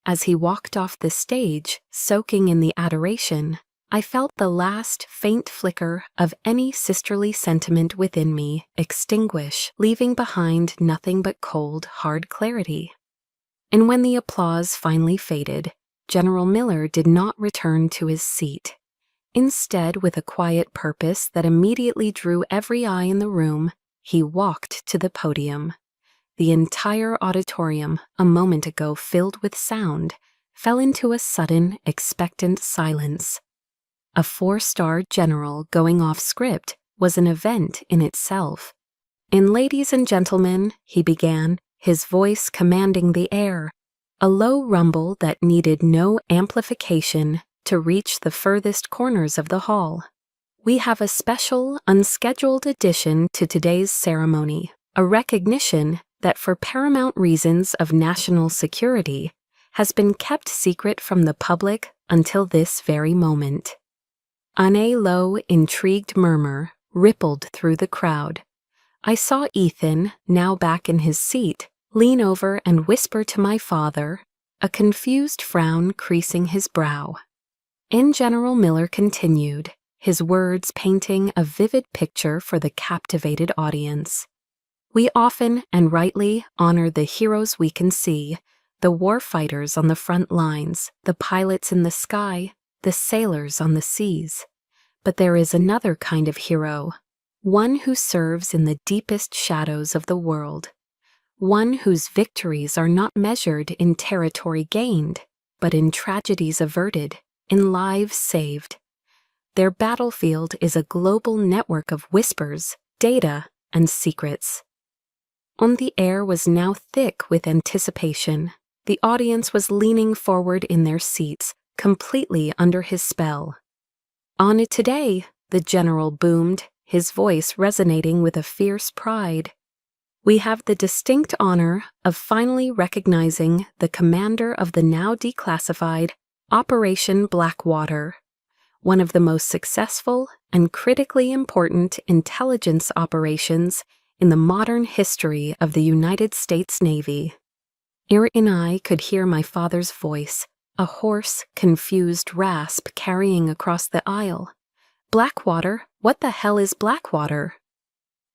As he walked off the stage, soaking in the adoration, I felt the last faint flicker of any sisterly sentiment within me extinguish, leaving behind nothing but cold, hard clarity. And when the applause finally faded, General Miller did not return to his seat. Instead, with a quiet purpose that immediately drew every eye in the room, he walked to the podium. The entire auditorium, a moment ago filled with sound, fell into a sudden, expectant silence. A 4-star general going off script was an event in itself. "And ladies and gentlemen," he began, his voice commanding the air, a low rumble that needed no amplification to reach the furthest corners of the hall. "We have a special, unscheduled addition to today's ceremony, a recognition that for paramount reasons of national security has been kept secret from the public until this very moment." A low, intrigued murmur rippled through the crowd. I saw Ethan, now back in his seat, lean over and whisper to my father, a confused frown creasing his brow. And General Miller continued, his words painting a vivid picture for the captivated audience. "We often, and rightly, honor the heroes we can see, the war fighters on the front lines, the pilots in the sky, the sailors on the seas. But there is another kind of hero, one who serves in the deepest shadows of the world, one whose victories are not measured in territory gained, but in tragedies averted, in lives saved. Their battlefield is a global network of whispers, data, and secrets." On the air was now thick with anticipation. The audience was leaning forward in their seats, completely under his spell. "On it today," the general boomed, his voice resonating with a fierce pride. "We have the distinct honor of finally recognizing the commander of the now declassified Operation Blackwater, one of the most successful and critically important intelligence operations in the modern history of the United States Navy." Ear and I could hear my father's voice, a hoarse, confused rasp carrying across the aisle. "Blackwater? What the hell is Blackwater?"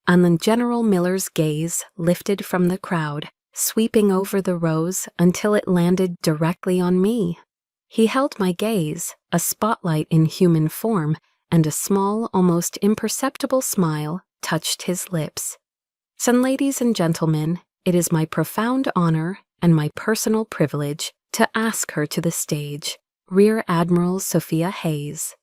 And then General Miller's gaze lifted from the crowd, sweeping over the rows until it landed directly on me. He held my gaze, a spotlight in human form, and a small, almost imperceptible smile touched his lips. "So, ladies and gentlemen, it is my profound honor and my personal privilege to ask her to the stage, Rear Admiral Sophia Hayes."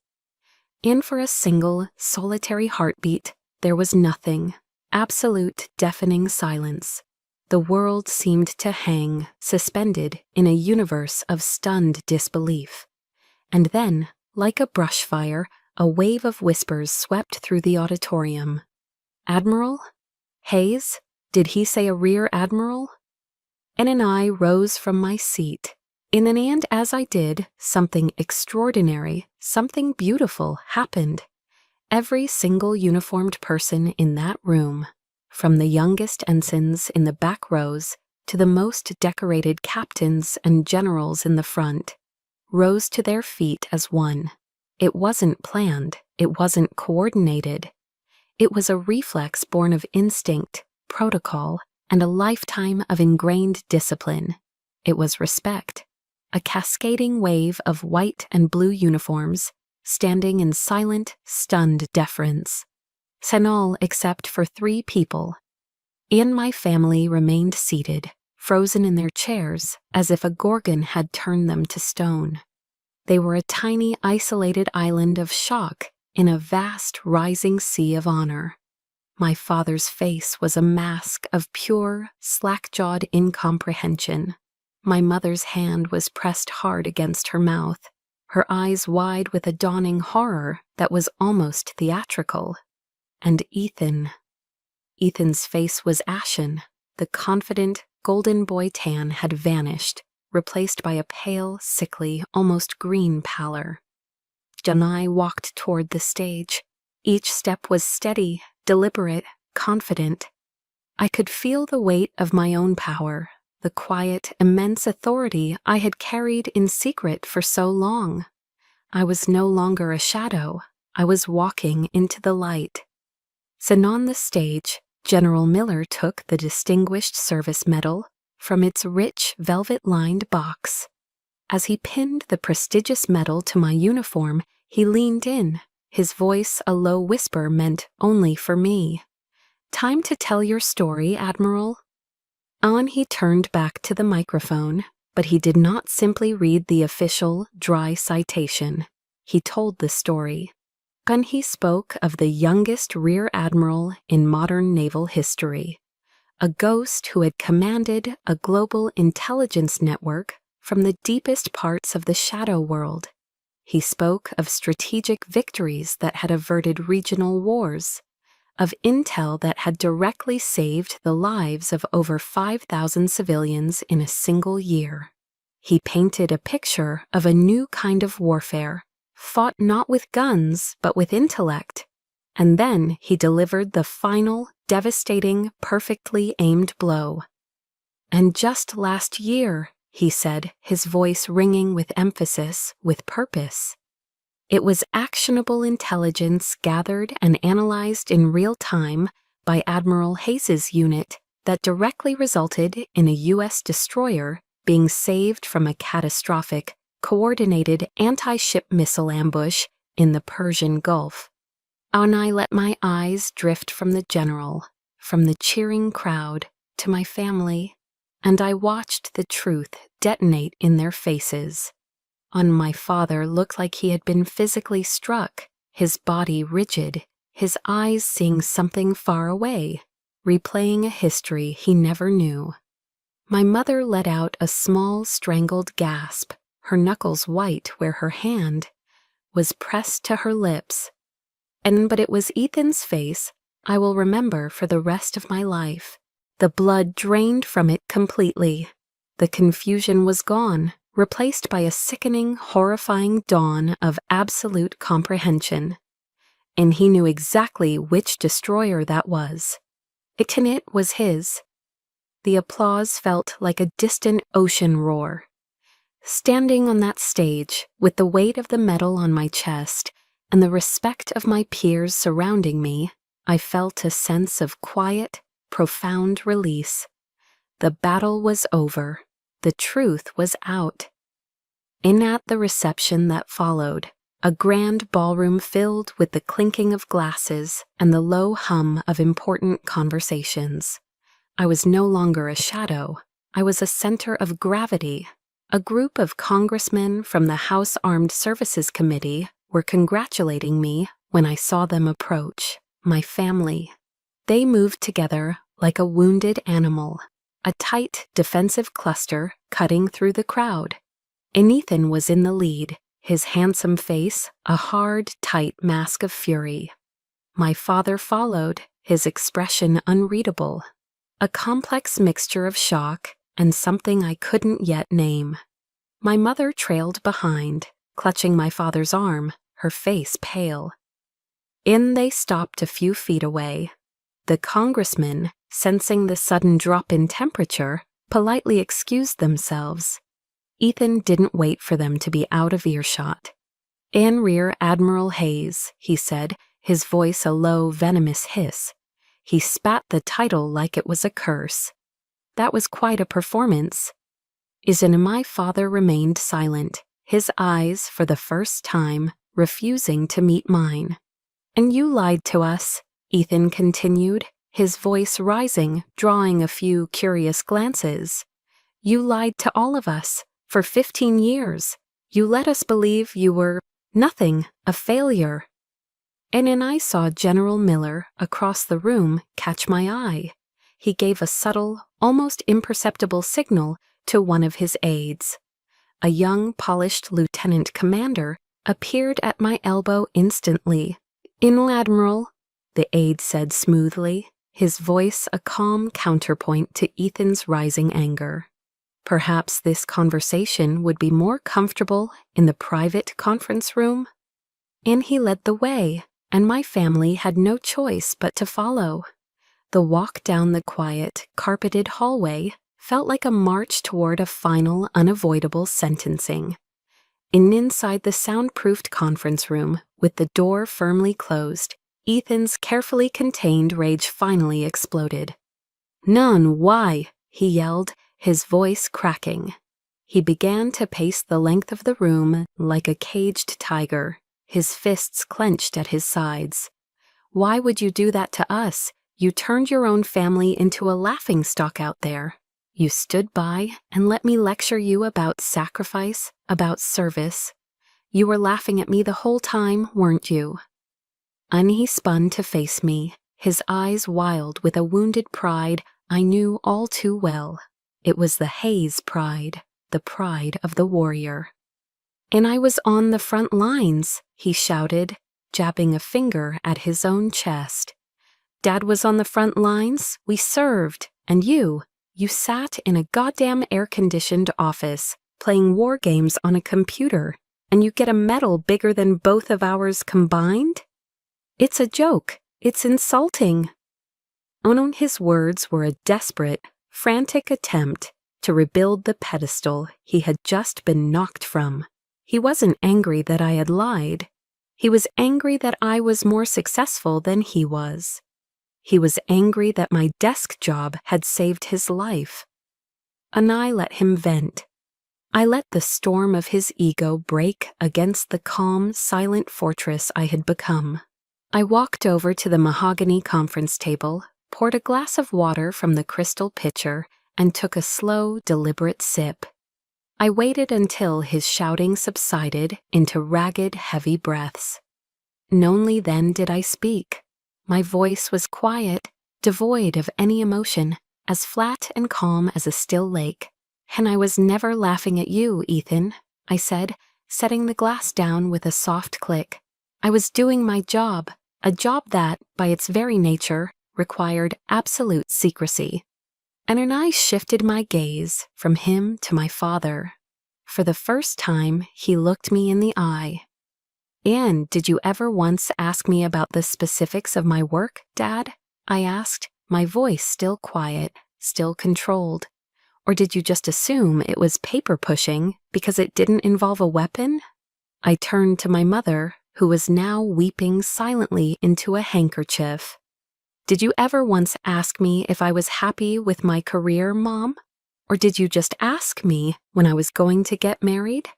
And for a single, solitary heartbeat, there was nothing, absolute, deafening silence. The world seemed to hang, suspended, in a universe of stunned disbelief. And then, like a brush fire, a wave of whispers swept through the auditorium. "Admiral? Hayes? Did he say a rear admiral?" And I rose from my seat. And as I did, something extraordinary, something beautiful happened. Every single uniformed person in that room, from the youngest ensigns in the back rows to the most decorated captains and generals in the front, rose to their feet as one. It wasn't planned, it wasn't coordinated. It was a reflex born of instinct, protocol, and a lifetime of ingrained discipline. It was respect. A cascading wave of white and blue uniforms, standing in silent, stunned deference. All except for 3 people. And my family remained seated, frozen in their chairs, as if a gorgon had turned them to stone. They were a tiny, isolated island of shock in a vast, rising sea of honor. My father's face was a mask of pure, slack-jawed incomprehension. My mother's hand was pressed hard against her mouth, her eyes wide with a dawning horror that was almost theatrical. And Ethan's face was ashen. The confident, golden boy tan had vanished, replaced by a pale, sickly, almost green pallor. John and I walked toward the stage. Each step was steady, deliberate, confident. I could feel the weight of my own power, the quiet, immense authority I had carried in secret for so long. I was no longer a shadow. I was walking into the light. And on the stage, General Miller took the Distinguished Service Medal from its rich velvet-lined box. As he pinned the prestigious medal to my uniform, he leaned in, his voice a low whisper meant only for me. "Time to tell your story, Admiral." On he turned back to the microphone, but he did not simply read the official, dry citation. He told the story. And he spoke of the youngest rear admiral in modern naval history, a ghost who had commanded a global intelligence network from the deepest parts of the shadow world. He spoke of strategic victories that had averted regional wars, of intel that had directly saved the lives of over 5,000 civilians in a single year. He painted a picture of a new kind of warfare, fought not with guns but with intellect. And then he delivered the final, devastating, perfectly aimed blow. "And just last year," he said, his voice ringing with emphasis, with purpose. "It was actionable intelligence gathered and analyzed in real time by Admiral Hayes's unit that directly resulted in a U.S. destroyer being saved from a catastrophic, coordinated anti-ship missile ambush in the Persian Gulf." And I let my eyes drift from the general, from the cheering crowd, to my family, and I watched the truth detonate in their faces. My father looked like he had been physically struck, his body rigid, his eyes seeing something far away, replaying a history he never knew. My mother let out a small, strangled gasp, her knuckles white where her hand was pressed to her lips. But it was Ethan's face I will remember for the rest of my life. The blood drained from it completely. The confusion was gone, replaced by a sickening, horrifying dawn of absolute comprehension. And he knew exactly which destroyer that was. It was his. The applause felt like a distant ocean roar. Standing on that stage, with the weight of the medal on my chest and the respect of my peers surrounding me, I felt a sense of quiet, profound release. The battle was over. The truth was out. At the reception that followed, a grand ballroom filled with the clinking of glasses and the low hum of important conversations. I was no longer a shadow. I was a center of gravity. A group of congressmen from the House Armed Services Committee were congratulating me when I saw them approach, my family. They moved together like a wounded animal, a tight, defensive cluster cutting through the crowd. Ethan was in the lead, his handsome face a hard, tight mask of fury. My father followed, his expression unreadable, a complex mixture of shock and something I couldn't yet name. My mother trailed behind, clutching my father's arm, her face pale. They stopped a few feet away. The congressmen, sensing the sudden drop in temperature, politely excused themselves. Ethan didn't wait for them to be out of earshot. "Rear Admiral Hayes," he said, his voice a low, venomous hiss. He spat the title like it was a curse. That was quite a performance. My father remained silent, his eyes, for the first time, refusing to meet mine. "And you lied to us," Ethan continued, his voice rising, drawing a few curious glances. "You lied to all of us. For 15 years, you let us believe you were nothing, a failure." I saw General Miller across the room catch my eye. He gave a subtle, almost imperceptible signal to one of his aides. A young, polished lieutenant commander appeared at my elbow instantly. "Admiral," the aide said smoothly, his voice a calm counterpoint to Ethan's rising anger. Perhaps this conversation would be more comfortable in the private conference room? He led the way, and my family had no choice but to follow. The walk down the quiet, carpeted hallway felt like a march toward a final, unavoidable sentencing. Inside the soundproofed conference room, with the door firmly closed, Ethan's carefully contained rage finally exploded. "None, why?" he yelled, his voice cracking. He began to pace the length of the room like a caged tiger, his fists clenched at his sides. "Why would you do that to us? You turned your own family into a laughingstock out there. You stood by and let me lecture you about sacrifice, about service. You were laughing at me the whole time, weren't you?" And he spun to face me, his eyes wild with a wounded pride I knew all too well. It was the Hayes pride, the pride of the warrior. "And I was on the front lines," he shouted, jabbing a finger at his own chest. "Dad was on the front lines, we served, and you sat in a goddamn air-conditioned office, playing war games on a computer, and you get a medal bigger than both of ours combined? It's a joke. It's insulting." His words were a desperate, frantic attempt to rebuild the pedestal he had just been knocked from. He wasn't angry that I had lied. He was angry that I was more successful than he was. He was angry that my desk job had saved his life. And I let him vent. I let the storm of his ego break against the calm, silent fortress I had become. I walked over to the mahogany conference table, poured a glass of water from the crystal pitcher, and took a slow, deliberate sip. I waited until his shouting subsided into ragged, heavy breaths. And only then did I speak. My voice was quiet, devoid of any emotion, as flat and calm as a still lake. "And I was never laughing at you, Ethan," I said, setting the glass down with a soft click. "I was doing my job, a job that, by its very nature, required absolute secrecy." And I shifted my gaze from him to my father. For the first time, he looked me in the eye. "And did you ever once ask me about the specifics of my work, Dad?" I asked, my voice still quiet, still controlled. "Or did you just assume it was paper pushing because it didn't involve a weapon?" I turned to my mother, who was now weeping silently into a handkerchief. "Did you ever once ask me if I was happy with my career, Mom? Or did you just ask me when I was going to get married?"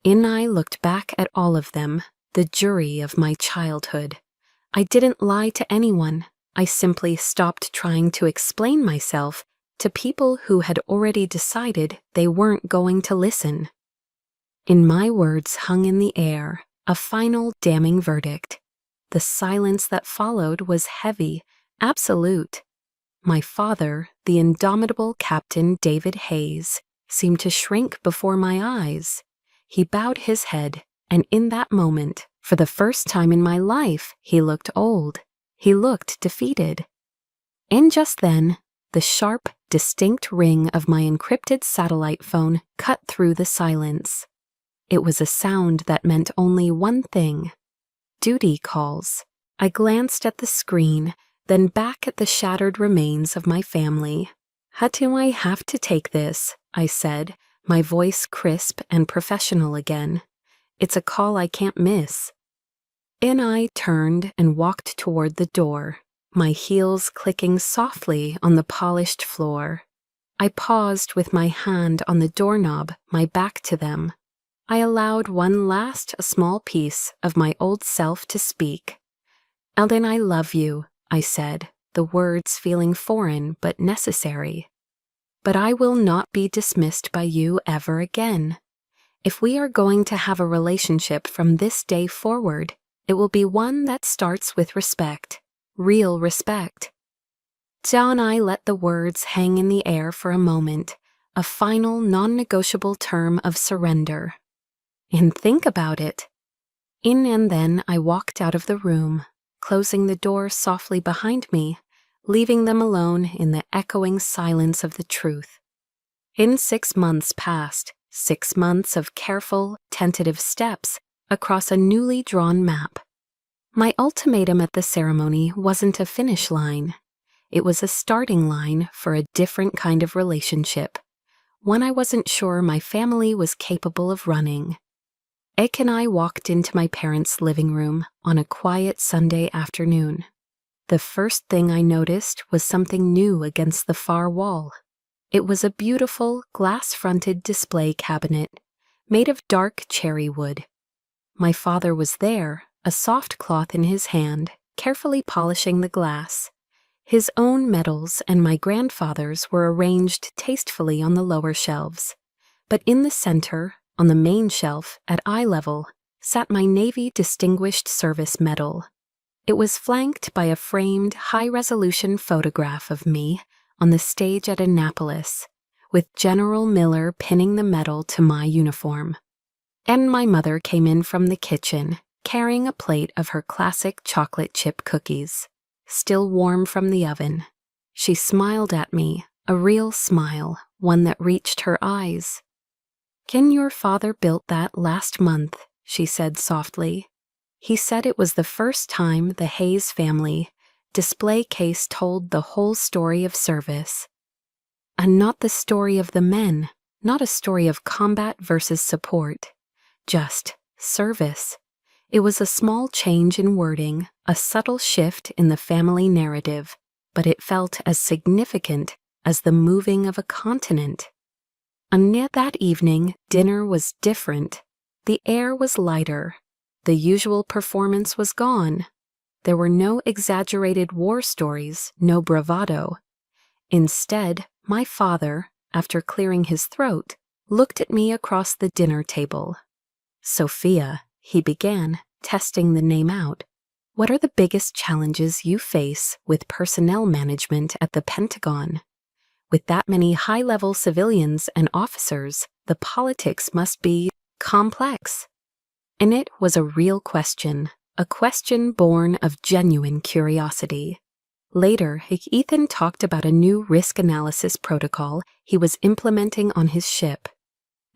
And I looked back at all of them, the jury of my childhood. I didn't lie to anyone. I simply stopped trying to explain myself to people who had already decided they weren't going to listen. And my words hung in the air, a final damning verdict. The silence that followed was heavy, absolute. My father, the indomitable Captain David Hayes, seemed to shrink before my eyes. He bowed his head, and in that moment, for the first time in my life, he looked old. He looked defeated. And just then, the sharp, distinct ring of my encrypted satellite phone cut through the silence. It was a sound that meant only one thing: duty calls. I glanced at the screen, then back at the shattered remains of my family. "How do I have to take this?" I said, my voice crisp and professional again. "It's a call I can't miss." And I turned and walked toward the door, my heels clicking softly on the polished floor. I paused with my hand on the doorknob, my back to them. I allowed one last small piece of my old self to speak. "Eldon, I love you," I said, the words feeling foreign but necessary. "But I will not be dismissed by you ever again. If we are going to have a relationship from this day forward, it will be one that starts with respect, real respect." John and I let the words hang in the air for a moment, a final non-negotiable term of surrender. And think about it. And then I walked out of the room, closing the door softly behind me, leaving them alone in the echoing silence of the truth. 6 months passed, 6 months of careful, tentative steps across a newly drawn map. My ultimatum at the ceremony wasn't a finish line. It was a starting line for a different kind of relationship, one I wasn't sure my family was capable of running. Ek and I walked into my parents' living room on a quiet Sunday afternoon. The first thing I noticed was something new against the far wall. It was a beautiful, glass-fronted display cabinet made of dark cherry wood. My father was there, a soft cloth in his hand, carefully polishing the glass. His own medals and my grandfather's were arranged tastefully on the lower shelves. But in the center, on the main shelf, at eye level, sat my Navy Distinguished Service Medal. It was flanked by a framed, high-resolution photograph of me on the stage at Annapolis, with General Miller pinning the medal to my uniform. And my mother came in from the kitchen, carrying a plate of her classic chocolate chip cookies, still warm from the oven. She smiled at me, a real smile, one that reached her eyes. "Ken, your father built that last month," she said softly. "He said it was the first time the Hayes family display case told the whole story of service. And not the story of the men, not a story of combat versus support, just service. It was a small change in wording, a subtle shift in the family narrative, but it felt as significant as the moving of a continent." And yet that evening, dinner was different. The air was lighter. The usual performance was gone. There were no exaggerated war stories, no bravado. Instead, my father, after clearing his throat, looked at me across the dinner table. "Sophia," he began, testing the name out, "what are the biggest challenges you face with personnel management at the Pentagon? With that many high-level civilians and officers, the politics must be complex." And it was a real question, a question born of genuine curiosity. Later, Ethan talked about a new risk analysis protocol he was implementing on his ship.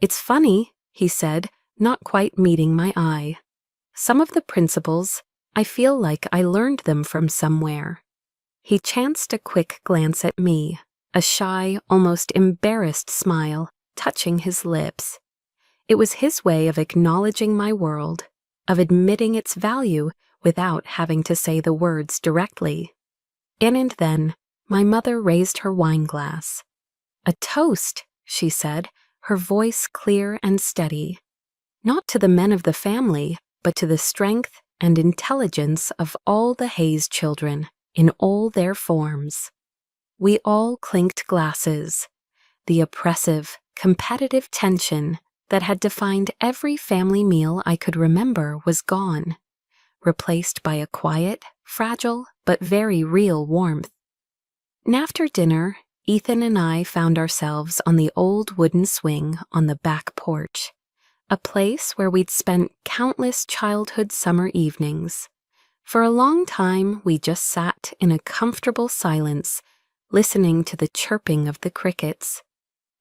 "It's funny," he said, not quite meeting my eye. "Some of the principles, I feel like I learned them from somewhere." He chanced a quick glance at me, a shy, almost embarrassed smile touching his lips. It was his way of acknowledging my world, of admitting its value without having to say the words directly. And then, my mother raised her wine glass. "A toast," she said, her voice clear and steady. "Not to the men of the family, but to the strength and intelligence of all the Hayes children, in all their forms." We all clinked glasses. The oppressive, competitive tension that had defined every family meal I could remember was gone, replaced by a quiet, fragile, but very real warmth. And after dinner, Ethan and I found ourselves on the old wooden swing on the back porch, a place where we'd spent countless childhood summer evenings. For a long time, we just sat in a comfortable silence, listening to the chirping of the crickets.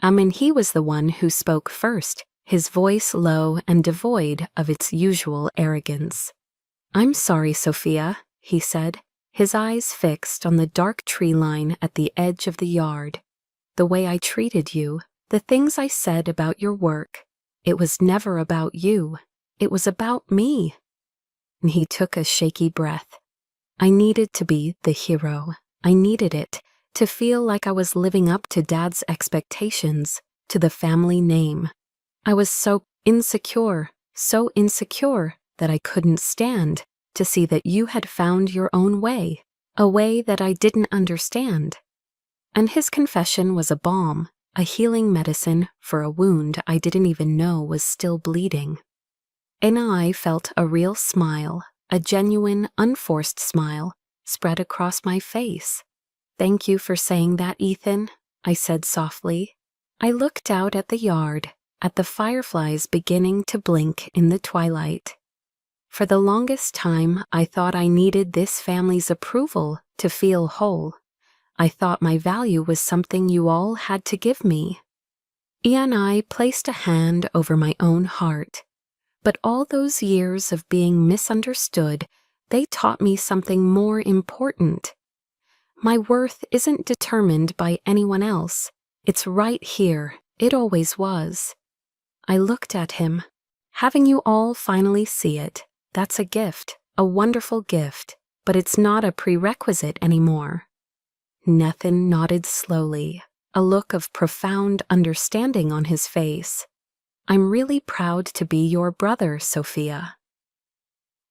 And he was the one who spoke first, his voice low and devoid of its usual arrogance. "I'm sorry, Sophia," he said, his eyes fixed on the dark tree line at the edge of the yard. "The way I treated you, the things I said about your work, it was never about you. It was about me." And he took a shaky breath. I needed to be the hero. I needed it, to feel like I was living up to Dad's expectations, to the family name. I was so insecure that I couldn't stand to see that you had found your own way, a way that I didn't understand. And his confession was a balm, a healing medicine for a wound I didn't even know was still bleeding. And I felt a real smile, a genuine, unforced smile, spread across my face. "Thank you for saying that, Ethan," I said softly. I looked out at the yard, at the fireflies beginning to blink in the twilight. For the longest time, I thought I needed this family's approval to feel whole. I thought my value was something you all had to give me. And I placed a hand over my own heart. But all those years of being misunderstood, they taught me something more important. My worth isn't determined by anyone else. It's right here. It always was. I looked at him. Having you all finally see it, that's a gift, a wonderful gift, but it's not a prerequisite anymore. Nathan nodded slowly, a look of profound understanding on his face. I'm really proud to be your brother, Sophia.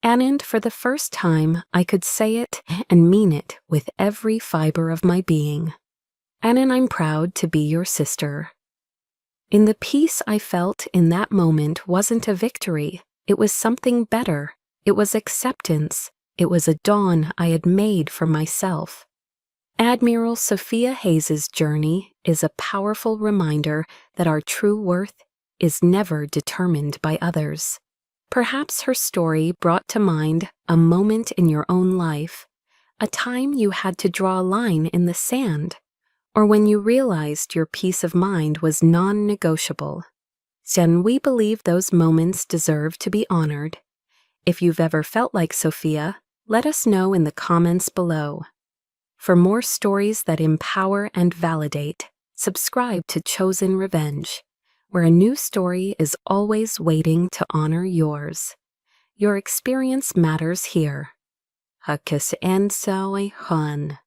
And for the first time, I could say it and mean it with every fiber of my being. And I'm proud to be your sister. In the peace I felt in that moment wasn't a victory. It was something better. It was acceptance. It was a dawn I had made for myself. Admiral Sophia Hayes's journey is a powerful reminder that our true worth is never determined by others. Perhaps her story brought to mind a moment in your own life, a time you had to draw a line in the sand, or when you realized your peace of mind was non-negotiable. Then we believe those moments deserve to be honored. If you've ever felt like Sophia, let us know in the comments below. For more stories that empower and validate, subscribe to Chosen Revenge, where a new story is always waiting to honor yours. Your experience matters here. Hakas Ensoi Han.